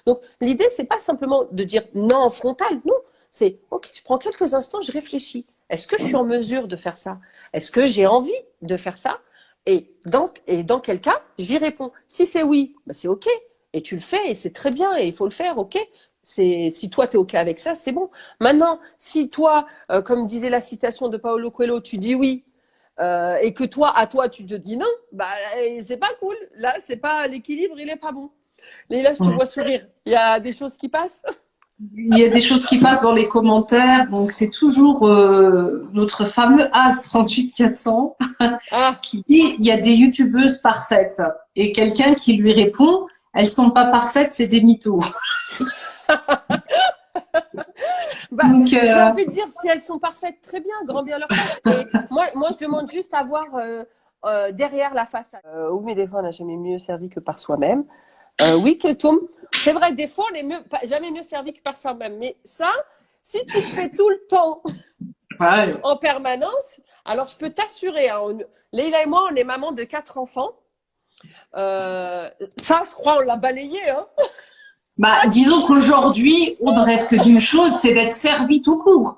Donc l'idée c'est pas simplement de dire non en frontal, non, c'est ok, je prends quelques instants, je réfléchis. Est-ce que je suis en mesure de faire ça? Est-ce que j'ai envie de faire ça? Et dans quel cas, j'y réponds. Si c'est oui, bah c'est OK. Et tu le fais, et c'est très bien, et il faut le faire, OK. Si toi, tu es OK avec ça, c'est bon. Maintenant, si toi, comme disait la citation de Paolo Coelho, tu dis oui, et que toi, à toi, tu te dis non, bah c'est pas cool. Là, c'est pas l'équilibre, il est pas bon. Et là, je te vois sourire. Il y a des choses qui passent. Il y a des choses qui passent dans les commentaires, donc c'est toujours notre fameux As 38400 Ah, qui dit il y a des youtubeuses parfaites et quelqu'un qui lui répond elles sont pas parfaites, c'est des mythos. bah, Donc j'ai envie de dire, si elles sont parfaites, très bien, grand bien leur face. Et moi, je demande juste à voir derrière la façade. Oui, mais des fois, on n'a jamais mieux servi que par soi-même. Oui, Keltoum, c'est vrai, des fois, on n'est jamais mieux servi que par soi-même. Mais ça, si tu le fais tout le temps, ouais. en permanence, alors je peux t'assurer, hein, Leïla et moi, on est maman de 4 enfants. Ça, je crois, on l'a balayé. Hein. Bah disons qu'aujourd'hui on ne rêve que d'une chose, c'est d'être servi tout court.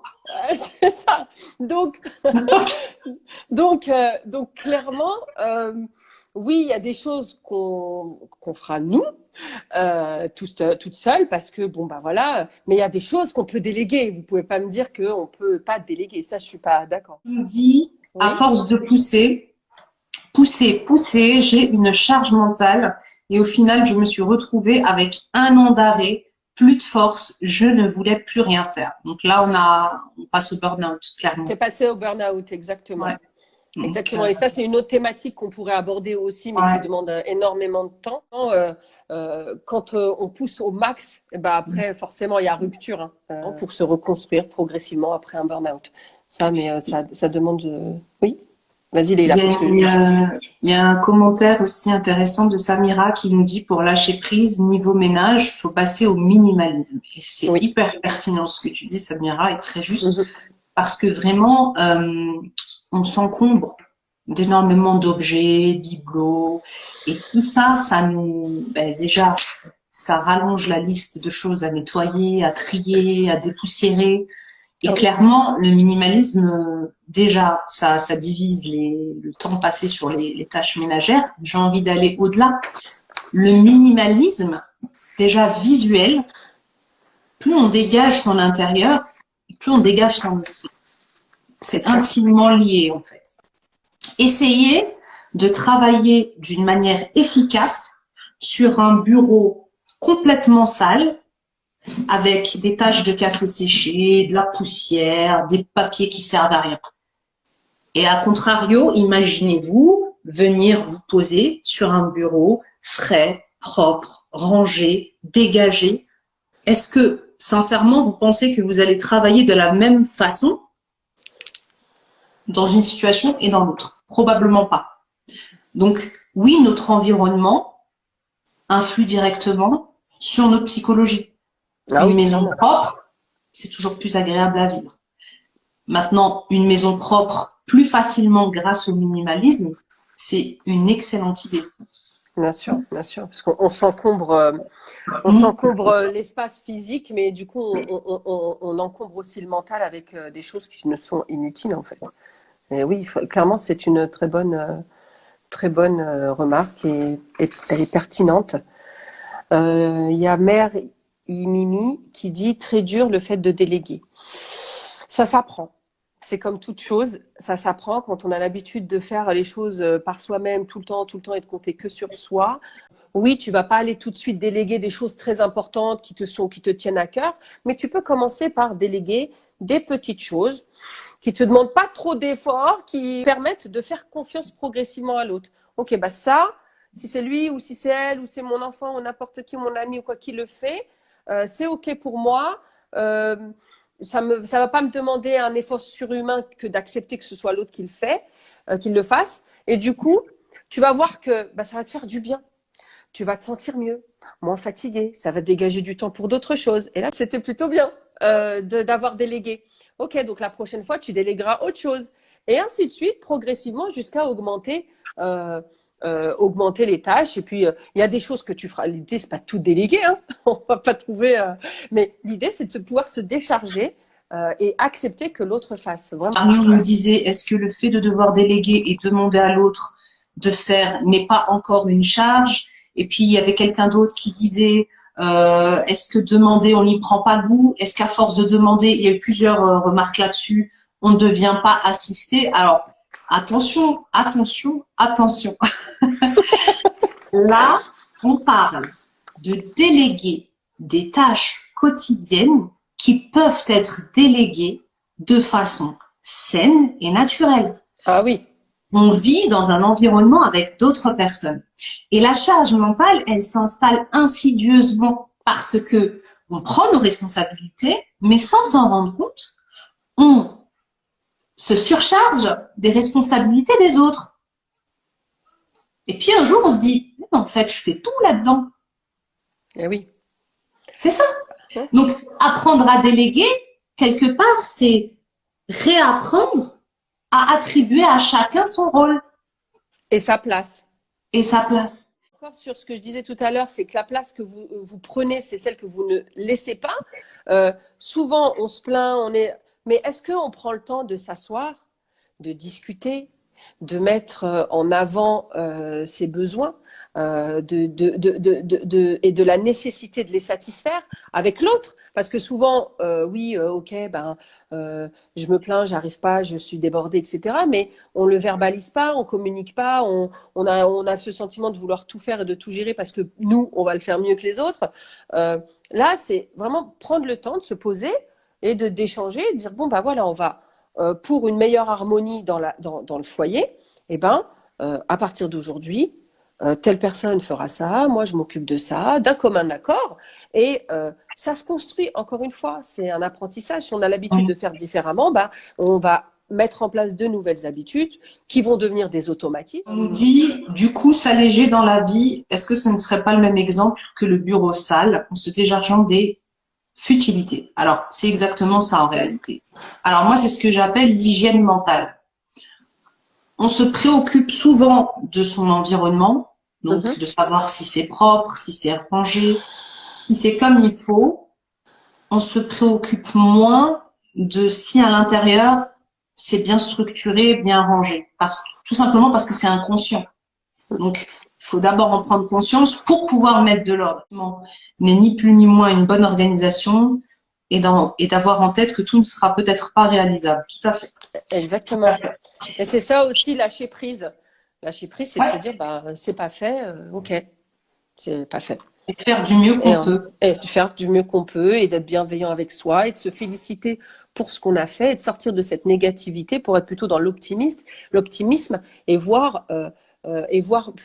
C'est ça. Donc, donc clairement, oui, il y a des choses qu'on fera nous, toute seule, parce que bon bah voilà. Mais il y a des choses qu'on peut déléguer. Vous pouvez pas me dire qu'on peut pas déléguer. Ça, je suis pas d'accord. Il me dit à Oui. force de pousser, j'ai une charge mentale et au final, je me suis retrouvée avec un an d'arrêt, plus de force, je ne voulais plus rien faire. Donc là, on passe au burn-out, T'es clairement. passé au burn-out, exactement. Ouais. Donc, Exactement. Et ça, c'est une autre thématique qu'on pourrait aborder aussi, mais qui ouais. demande énormément de temps. Quand on pousse au max, eh ben après, forcément, il y a rupture hein, pour se reconstruire progressivement après un burn-out. Ça, mais ça demande. Oui, vas-y, Il Leïla, y a, parce que il y a- il y a un commentaire aussi intéressant de Samira qui nous dit pour lâcher prise, niveau ménage, il faut passer au minimalisme. Et c'est oui. hyper pertinent ce que tu dis, Samira, et très juste, Mhm. parce que vraiment, on s'encombre d'énormément d'objets, bibelots, et tout ça, ça nous, ben déjà, ça rallonge la liste de choses à nettoyer, à trier, à dépoussiérer. Et Ah oui. clairement, le minimalisme, déjà, ça divise le temps passé sur les tâches ménagères. J'ai envie d'aller au-delà. Le minimalisme, déjà visuel, plus on dégage son intérieur, plus on dégage son esprit. C'est C'est clair. intimement lié, en fait. Essayez de travailler d'une manière efficace sur un bureau complètement sale, avec des taches de café séché, de la poussière, des papiers qui servent à rien. Et à contrario, imaginez-vous venir vous poser sur un bureau frais, propre, rangé, dégagé. Est-ce que, sincèrement, vous pensez que vous allez travailler de la même façon dans une situation et dans l'autre? Probablement pas. Donc, oui, notre environnement influe directement sur notre psychologie. Ah Une oui, maison clairement. propre, c'est toujours plus agréable à vivre. Maintenant, une maison propre plus facilement grâce au minimalisme, c'est une excellente idée. Bien sûr, parce qu'on on Mmh. s'encombre l'espace physique, mais du coup, on encombre aussi le mental avec des choses qui ne sont inutiles en fait. Et oui, clairement, c'est une très bonne remarque et elle est pertinente. Il y a Mère Mimi qui dit très dur le fait de déléguer. Ça s'apprend. C'est comme toute chose, ça s'apprend quand on a l'habitude de faire les choses par soi-même tout le temps et de compter que sur soi. Oui, tu vas pas aller tout de suite déléguer des choses très importantes qui te tiennent à cœur, mais tu peux commencer par déléguer des petites choses qui te demandent pas trop d'efforts, qui permettent de faire confiance progressivement à l'autre. Ok, bah ça, si c'est lui ou si c'est elle ou c'est mon enfant ou n'importe qui, mon ami ou quoi qui le fait, c'est ok pour moi. Euh, ça va pas me demander un effort surhumain que d'accepter que ce soit l'autre qui le fait, qu'il le fasse. Et du coup, tu vas voir que bah, ça va te faire du bien. Tu vas te sentir mieux, moins fatigué. Ça va te dégager du temps pour d'autres choses. Et là, c'était plutôt bien d'avoir délégué. Ok, donc la prochaine fois, tu délégueras autre chose. Et ainsi de suite, progressivement, jusqu'à augmenter les tâches. Et puis, il y a des choses que tu feras. L'idée, c'est pas tout déléguer, hein. On va pas trouver. Mais l'idée, c'est de pouvoir se décharger et accepter que l'autre fasse. Vraiment. Marion me disait, est-ce que le fait de devoir déléguer et demander à l'autre de faire n'est pas encore une charge? Et puis, il y avait quelqu'un d'autre qui disait, est-ce que demander, on n'y prend pas goût? Est-ce qu'à force de demander, il y a eu plusieurs remarques là-dessus, on ne devient pas assisté? Alors, attention, attention, attention. Là, on parle de déléguer des tâches quotidiennes qui peuvent être déléguées de façon saine et naturelle. Ah oui. On vit dans un environnement avec d'autres personnes. Et la charge mentale, elle s'installe insidieusement parce que on prend nos responsabilités, mais sans s'en rendre compte, on se surcharge des responsabilités des autres. Et puis un jour, on se dit, en fait, je fais tout là-dedans. Eh oui. C'est ça. Donc, apprendre à déléguer, quelque part, c'est réapprendre à attribuer à chacun son rôle Et sa place. et sa place. Encore sur ce que je disais tout à l'heure, c'est que la place que vous prenez, c'est celle que vous ne laissez pas. Souvent, on se plaint, mais est-ce qu'on prend le temps de s'asseoir, de discuter, de mettre en avant ses besoins et de la nécessité de les satisfaire avec l'autre? Parce que souvent, oui, ok, ben, je me plains, j'arrive pas, je suis débordée, etc. Mais on le verbalise pas, on communique pas, on a ce sentiment de vouloir tout faire et de tout gérer parce que nous, on va le faire mieux que les autres. Là, c'est vraiment prendre le temps de se poser et d'échanger, de dire bon bah voilà, on va pour une meilleure harmonie dans le foyer. Eh ben, à partir d'aujourd'hui, telle personne fera ça, moi je m'occupe de ça, d'un commun accord. Et ça se construit, encore une fois, c'est un apprentissage. Si on a l'habitude de faire différemment, bah, on va mettre en place de nouvelles habitudes qui vont devenir des automatismes. On nous dit, du coup, s'alléger dans la vie, est-ce que ce ne serait pas le même exemple que le bureau sale en se déchargeant des futilités? Alors, c'est exactement ça en réalité. Alors moi, c'est ce que j'appelle l'hygiène mentale. On se préoccupe souvent de son environnement, donc de savoir si c'est propre, si c'est rangé, si c'est comme il faut. On se préoccupe moins de si à l'intérieur c'est bien structuré, bien rangé. Tout simplement parce que c'est inconscient. Donc, il faut d'abord en prendre conscience pour pouvoir mettre de l'ordre. N'est ni plus ni moins une bonne organisation et d'avoir en tête que tout ne sera peut-être pas réalisable. Tout à fait. Tout à Exactement. fait. Et c'est ça aussi, lâcher prise. Lâcher prise, c'est se Ouais. dire, bah, c'est pas fait, ok, c'est pas fait. Et faire du mieux Et, qu'on peut. et de faire du mieux qu'on peut et d'être bienveillant avec soi et de se féliciter pour ce qu'on a fait et de sortir de cette négativité pour être plutôt dans l'optimisme et voir,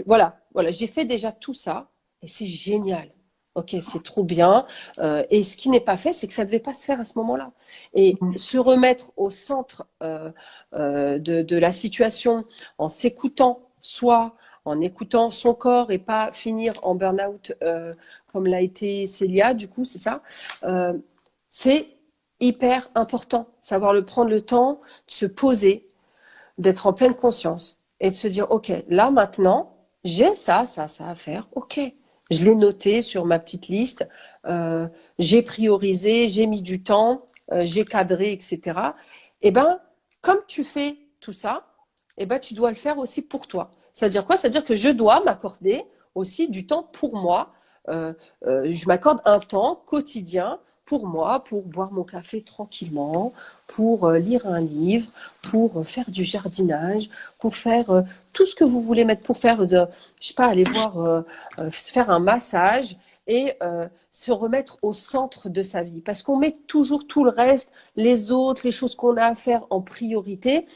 voilà, j'ai fait déjà tout ça et c'est génial. Ok, c'est trop bien. Et ce qui n'est pas fait, c'est que ça ne devait pas se faire à ce moment-là. Et Mm. se remettre au centre de la situation en s'écoutant soi, en écoutant son corps et pas finir en burn-out comme l'a été Célia, du coup, c'est ça. Euh, c'est hyper important, prendre le temps de se poser, d'être en pleine conscience et de se dire, ok, là maintenant, j'ai ça à faire, ok. Je l'ai noté sur ma petite liste, j'ai priorisé, j'ai mis du temps, j'ai cadré, etc. Et ben, comme tu fais tout ça, et ben, tu dois le faire aussi pour toi. C'est-à-dire quoi? C'est-à-dire que je dois m'accorder aussi du temps pour moi. Euh, je m'accorde un temps quotidien pour moi, pour boire mon café tranquillement, pour lire un livre, pour faire du jardinage, pour faire tout ce que vous voulez mettre, pour faire je sais pas, aller voir, se faire un massage et se remettre au centre de sa vie. Parce qu'on met toujours tout le reste, les autres, les choses qu'on a à faire en priorité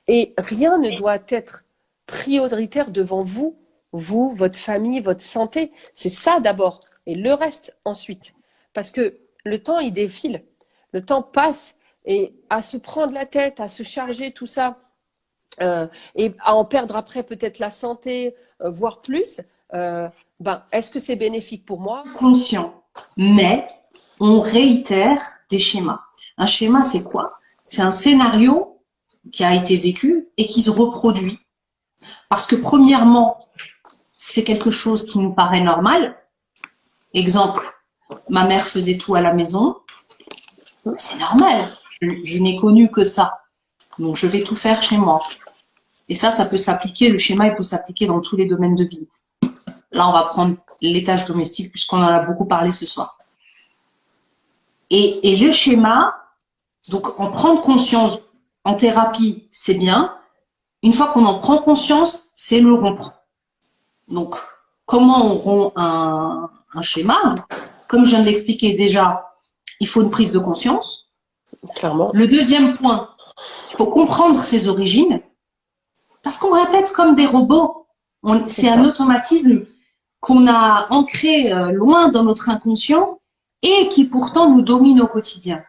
et rien ne doit être prioritaire devant vous, votre famille, votre santé. C'est ça d'abord et le reste ensuite. Parce que le temps, il défile, le temps passe et à se prendre la tête, à se charger tout ça et à en perdre après peut-être la santé, voire plus, est-ce que c'est bénéfique pour moi? Conscient. Mais on réitère des schémas. Un schéma, c'est quoi? C'est un scénario qui a été vécu et qui se reproduit. Parce que premièrement, c'est quelque chose qui nous paraît normal. Exemple, ma mère faisait tout à la maison. C'est normal. Je n'ai connu que ça. Donc, je vais tout faire chez moi. Et ça peut s'appliquer, le schéma, il peut s'appliquer dans tous les domaines de vie. Là, on va prendre les tâches domestiques puisqu'on en a beaucoup parlé ce soir. Et le schéma, donc en prendre conscience en thérapie, c'est bien. Une fois qu'on en prend conscience, c'est le rompre. Donc, comment on rompt un schéma? Comme je viens de l'expliquer déjà, il faut une prise de conscience. Clairement. Le deuxième point, il faut comprendre ses origines. Parce qu'on répète comme des robots. C'est un automatisme qu'on a ancré loin dans notre inconscient et qui pourtant nous domine au quotidien.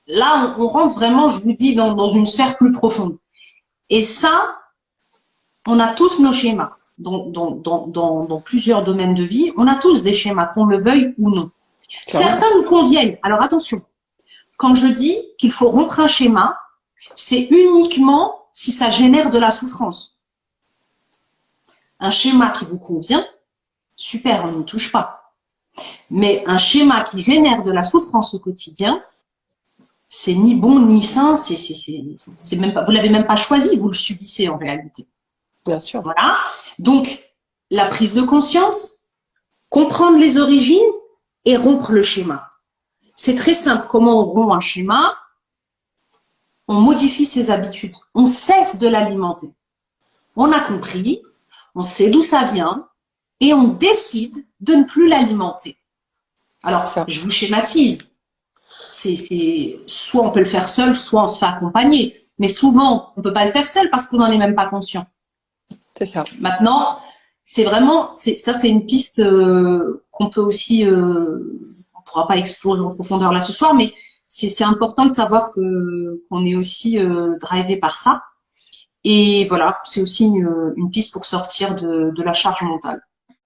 Là, on rentre vraiment, je vous dis, dans une sphère plus profonde. Et ça, on a tous nos schémas. Dans plusieurs domaines de vie, on a tous des schémas, qu'on le veuille ou non. Certains nous conviennent. Alors attention, quand je dis qu'il faut rompre un schéma, c'est uniquement si ça génère de la souffrance. Un schéma qui vous convient, super, on n'y touche pas. Mais un schéma qui génère de la souffrance au quotidien, c'est ni bon ni sain, c'est même pas, vous l'avez même pas choisi, vous le subissez en réalité. Bien sûr. Voilà. Donc, la prise de conscience, comprendre les origines et rompre le schéma. C'est très simple. Comment on rompt un schéma? On modifie ses habitudes. On cesse de l'alimenter. On a compris, on sait d'où ça vient et on décide de ne plus l'alimenter. Alors, je vous schématise. Soit on peut le faire seul, soit on se fait accompagner. Mais souvent, on peut pas le faire seul parce qu'on n'en est même pas conscient. C'est ça. Maintenant, c'est vraiment, ça c'est une piste qu'on peut aussi, on pourra pas explorer en profondeur là ce soir, mais c'est important de savoir qu'on est aussi drivé par ça. Et voilà, c'est aussi une piste pour sortir de la charge mentale.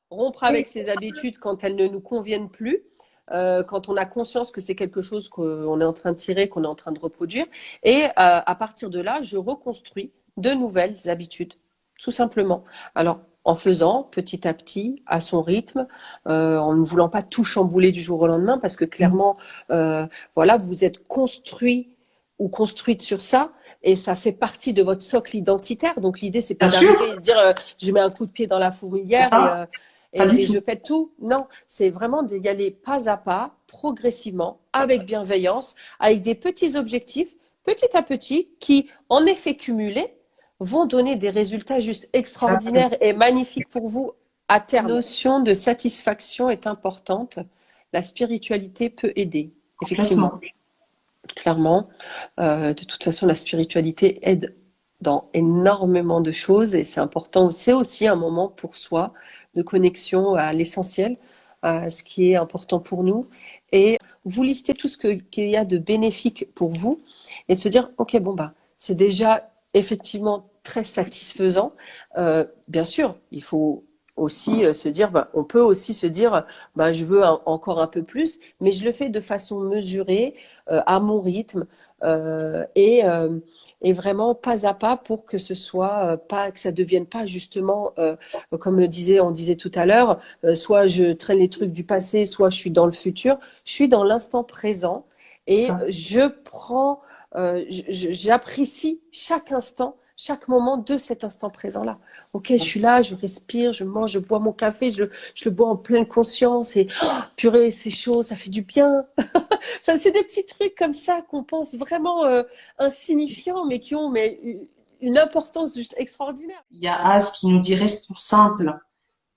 Rompre avec ses habitudes quand elles ne nous conviennent plus, quand on a conscience que c'est quelque chose qu'on est en train de tirer, qu'on est en train de reproduire. Et à partir de là, je reconstruis de nouvelles habitudes, tout simplement. Alors, en faisant petit à petit, à son rythme, en ne voulant pas tout chambouler du jour au lendemain, parce que clairement, voilà, vous êtes construit ou construite sur ça, et ça fait partie de votre socle identitaire. Donc l'idée, c'est pas d'arriver et de dire je mets un coup de pied dans la fourmilière pas du et tout. je pète tout. Non, c'est vraiment d'y aller pas à pas, progressivement, avec bienveillance, avec des petits objectifs, petit à petit, qui, en effet cumulés, vont donner des résultats juste Exactement. extraordinaires et magnifiques pour vous à terme. La notion de satisfaction est importante. La spiritualité peut aider, effectivement, Complètement. clairement. De toute façon, la spiritualité aide dans énormément de choses et c'est important. C'est aussi un moment pour soi de connexion à l'essentiel, à ce qui est important pour nous. Et vous listez tout ce qu'il y a de bénéfique pour vous et de se dire, ok, bon bah, c'est déjà effectivement très satisfaisant. Bien sûr, il faut aussi se dire, bah, on peut aussi se dire, bah, je veux encore un peu plus, mais je le fais de façon mesurée, à mon rythme, euh, et, euh, et vraiment pas à pas pour que ce soit pas, que ça devienne pas justement, comme on disait tout à l'heure, soit je traîne les trucs du passé, soit je suis dans le futur. Je suis dans l'instant présent et Ça. je prends, j'apprécie chaque instant, chaque moment de cet instant présent-là. Ok, je suis là, je respire, je mange, je bois mon café, je le bois en pleine conscience et oh, purée, c'est chaud, ça fait du bien. Enfin, c'est des petits trucs comme ça qu'on pense vraiment insignifiants, mais qui ont une importance juste extraordinaire. Il y a As qui nous dit restons simples,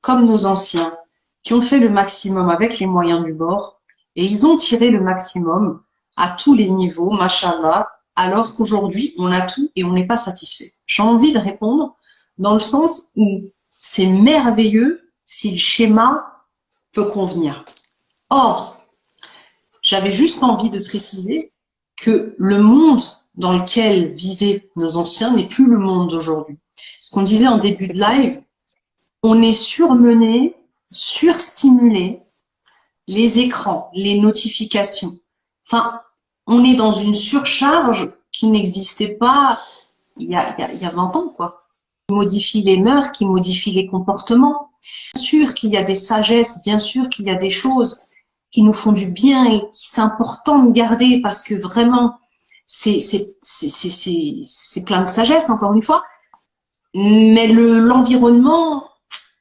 comme nos anciens, qui ont fait le maximum avec les moyens du bord, et ils ont tiré le maximum à tous les niveaux, machallah, alors qu'aujourd'hui, on a tout et on n'est pas satisfait. J'ai envie de répondre dans le sens où c'est merveilleux si le schéma peut convenir. Or, j'avais juste envie de préciser que le monde dans lequel vivaient nos anciens n'est plus le monde d'aujourd'hui. Ce qu'on disait en début C'est de clair. live, on est surmené, surstimulé, les écrans, les notifications. Enfin, on est dans une surcharge qui n'existait pas il y a 20 ans, quoi. Qui modifie les mœurs, qui modifie les comportements. Bien sûr qu'il y a des sagesses, bien sûr qu'il y a des choses qui nous font du bien et qui c'est important de garder parce que vraiment, c'est plein de sagesse, encore une fois. Mais l'environnement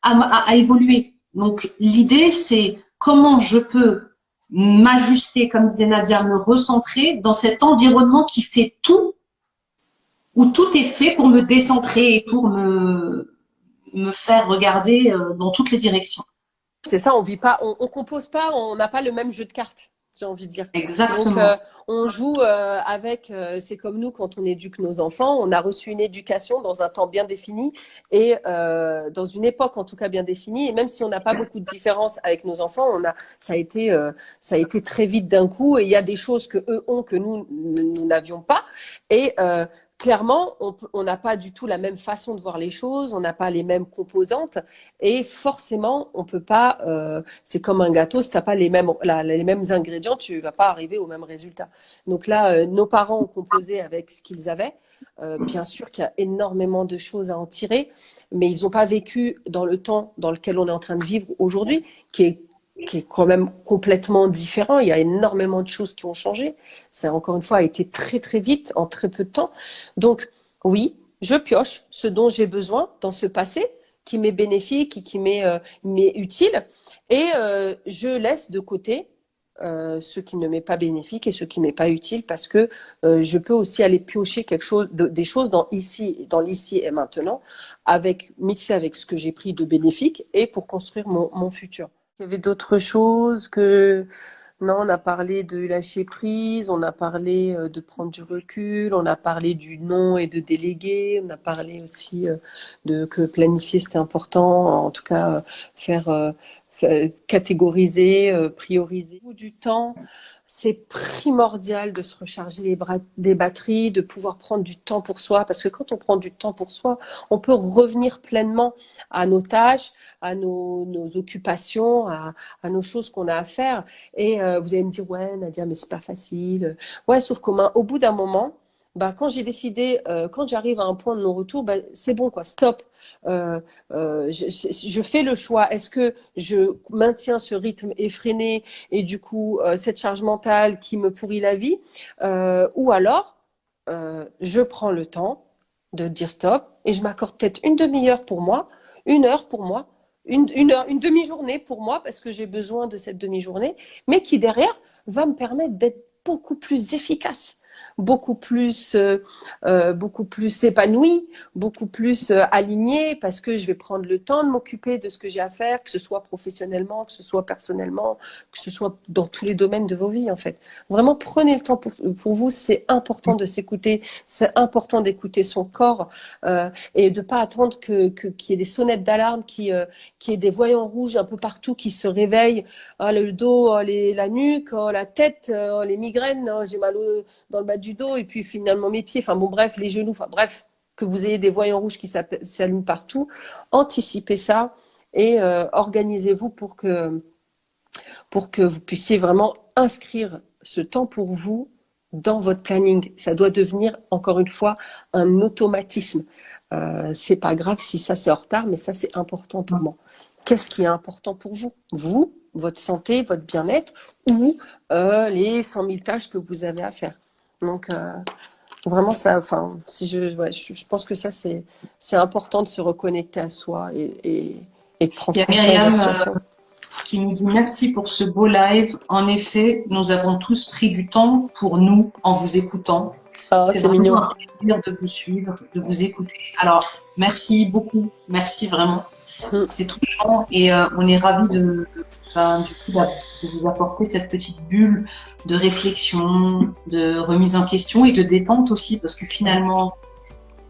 a évolué. Donc l'idée, c'est comment je peux m'ajuster, comme disait Nadia, me recentrer dans cet environnement qui fait tout, où tout est fait pour me décentrer et pour me faire regarder dans toutes les directions. C'est ça, on vit pas, on compose pas, on n'a pas le même jeu de cartes, j'ai envie de dire. Donc, Exactement. on joue avec, c'est comme nous quand on éduque nos enfants, on a reçu une éducation dans un temps bien défini et dans une époque en tout cas bien définie. Et même si on n'a pas beaucoup de différence avec nos enfants, ça a été très vite d'un coup. Et il y a des choses que eux ont que nous n'avions pas. Et clairement, on n'a pas du tout la même façon de voir les choses, on n'a pas les mêmes composantes. Et forcément, on peut pas. C'est comme un gâteau, si t'as pas les mêmes ingrédients, tu vas pas arriver au même résultat. Donc là, nos parents ont composé avec ce qu'ils avaient. Bien sûr qu'il y a énormément de choses à en tirer, mais ils n'ont pas vécu dans le temps dans lequel on est en train de vivre aujourd'hui, qui est quand même complètement différent. Il y a énormément de choses qui ont changé. Ça, encore une fois, a été très très vite, en très peu de temps. Donc oui, je pioche ce dont j'ai besoin dans ce passé qui m'est bénéfique, m'est utile, et je laisse de côté ce qui ne m'est pas bénéfique et ce qui m'est pas utile parce que je peux aussi aller piocher des choses dans l'ici et maintenant, mixer avec ce que j'ai pris de bénéfique et pour construire mon futur. Il y avait d'autres choses que non, on a parlé de lâcher prise, on a parlé de prendre du recul, on a parlé du non et de déléguer, on a parlé aussi de que planifier c'était important, en tout cas faire catégoriser, prioriser. Au bout du temps, c'est primordial de se recharger des batteries, de pouvoir prendre du temps pour soi, parce que quand on prend du temps pour soi, on peut revenir pleinement à nos tâches, à nos occupations, à nos choses qu'on a à faire. Et vous allez me dire, ouais, Nadia, mais c'est pas facile. Ouais, sauf qu'au bout d'un moment, bah, quand j'ai décidé, quand j'arrive à un point de non-retour, bah, c'est bon, quoi, stop. Euh, je fais le choix. Est-ce que je maintiens ce rythme effréné et du coup cette charge mentale qui me pourrit la vie, ou alors je prends le temps de dire stop et je m'accorde peut-être une demi-heure pour moi, une heure pour moi, une demi-journée pour moi, parce que j'ai besoin de cette demi-journée, mais qui derrière va me permettre d'être beaucoup plus efficace, beaucoup plus épanouie, beaucoup plus alignée, parce que je vais prendre le temps de m'occuper de ce que j'ai à faire, que ce soit professionnellement, que ce soit personnellement, que ce soit dans tous les domaines de vos vies, en fait. Vraiment, prenez le temps pour vous. C'est important de s'écouter, c'est important d'écouter son corps et de pas attendre qu'il y ait des sonnettes d'alarme, qu'il y ait des voyants rouges un peu partout qui se réveillent. Oh, le dos, oh, la nuque, oh, la tête, oh, les migraines, oh, j'ai mal dans le bas du dos et puis finalement mes pieds, enfin bon bref, les genoux, enfin bref, que vous ayez des voyants rouges qui s'allument partout, anticipez ça et organisez-vous pour que vous puissiez vraiment inscrire ce temps pour vous dans votre planning. Ça doit devenir, encore une fois, un automatisme. C'est pas grave si ça c'est en retard, mais ça c'est important pour moi. Qu'est-ce qui est important pour vous? Vous, votre santé, votre bien-être ou les 100 000 tâches que vous avez à faire. Donc, vraiment, ça, enfin, je pense que ça, c'est important de se reconnecter à soi et de prendre Il y a conscience de la Myriam situation. qui nous dit merci pour ce beau live. En effet, nous avons tous pris du temps pour nous en vous écoutant. Oh, C'est c'est mignon. vraiment un plaisir de vous suivre, de vous écouter. Alors, merci beaucoup. Merci vraiment. C'est touchant et on est ravis du coup, de vous apporter cette petite bulle de réflexion, de remise en question et de détente aussi, parce que finalement,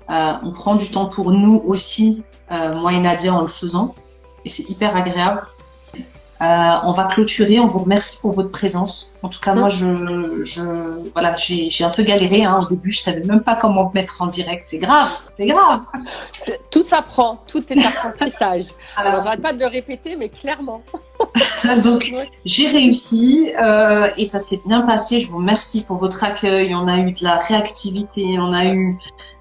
on prend du temps pour nous aussi, moi et Nadia, en le faisant, et c'est hyper agréable. On va clôturer. On vous remercie pour votre présence. En tout cas, moi, voilà, j'ai un peu galéré hein, au début. Je savais même pas comment me mettre en direct. C'est grave, c'est grave. Tout s'apprend, tout est apprentissage. Alors, j'arrête pas de le répéter, mais clairement. Donc, j'ai réussi et ça s'est bien passé. Je vous remercie pour votre accueil. On a eu de la réactivité, on a eu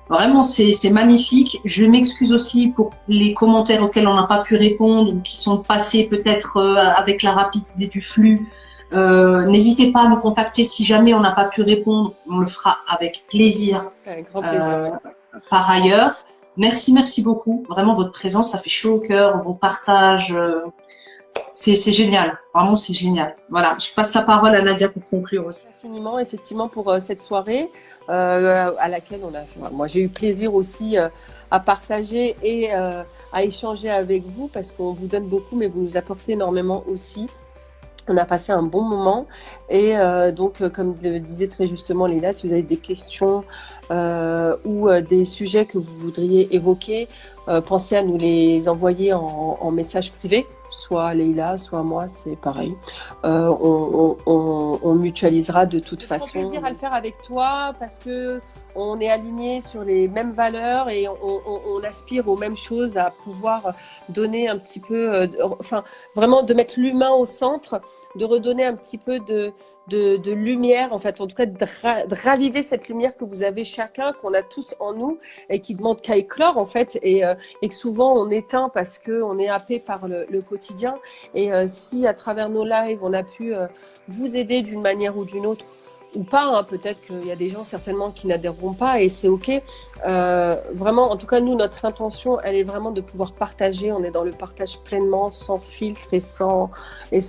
vraiment, c'est magnifique. Je m'excuse aussi pour les commentaires auxquels on n'a pas pu répondre ou qui sont passés peut-être avec la rapidité du flux. N'hésitez pas à nous contacter si jamais on n'a pas pu répondre. On le fera avec plaisir. Avec grand plaisir. Par ailleurs, merci beaucoup. Vraiment, votre présence, ça fait chaud au cœur. Vos partages, c'est génial. Vraiment, c'est génial. Voilà, je passe la parole à Nadia pour conclure aussi. Merci infiniment, effectivement, pour cette soirée à laquelle moi, j'ai eu plaisir aussi à partager et à échanger avec vous parce qu'on vous donne beaucoup, mais vous nous apportez énormément aussi. On a passé un bon moment et donc, comme le disait très justement Leïla, si vous avez des questions ou des sujets que vous voudriez évoquer, pensez à nous les envoyer en message privé, soit à Leïla, soit à moi, c'est pareil. On mutualisera de toute façon. C'est un plaisir à le faire avec toi parce que on est alignés sur les mêmes valeurs et on aspire aux mêmes choses, à pouvoir donner un petit peu, enfin vraiment de mettre l'humain au centre, de redonner un petit peu de lumière, en fait, en tout cas de raviver cette lumière que vous avez chacun, qu'on a tous en nous et qui demande qu'à éclore en fait et que souvent on éteint parce qu'on est happé par le quotidien et si à travers nos lives on a pu vous aider d'une manière ou d'une autre ou pas, hein, peut-être qu'il y a des gens certainement qui n'adhéreront pas et c'est ok. Vraiment, en tout cas, nous, notre intention, elle est vraiment de pouvoir partager. On est dans le partage pleinement, sans filtre et sans faux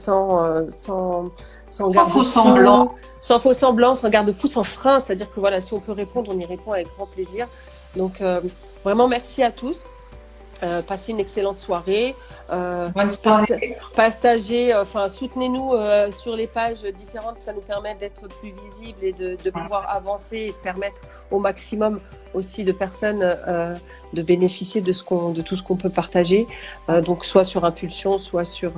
semblant. Sans faux semblant, sans garde-fou, sans frein. C'est-à-dire que voilà, si on peut répondre, on y répond avec grand plaisir. Donc, vraiment, merci à tous. Passez une excellente soirée. Bonne soirée. Partagez, enfin soutenez-nous sur les pages différentes, ça nous permet d'être plus visibles et de pouvoir avancer et de permettre au maximum aussi de personnes de bénéficier de tout ce qu'on peut partager. Donc soit sur Impulsion, soit sur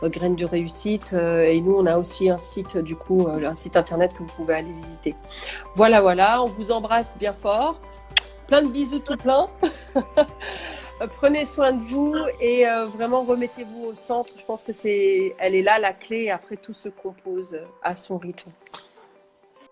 Graines de réussite. Et nous, on a aussi un site, du coup, un site internet que vous pouvez aller visiter. Voilà, on vous embrasse bien fort. Plein de bisous tout plein. Prenez soin de vous et vraiment remettez-vous au centre. Je pense que elle est là la clé. Après, tout se compose à son rythme.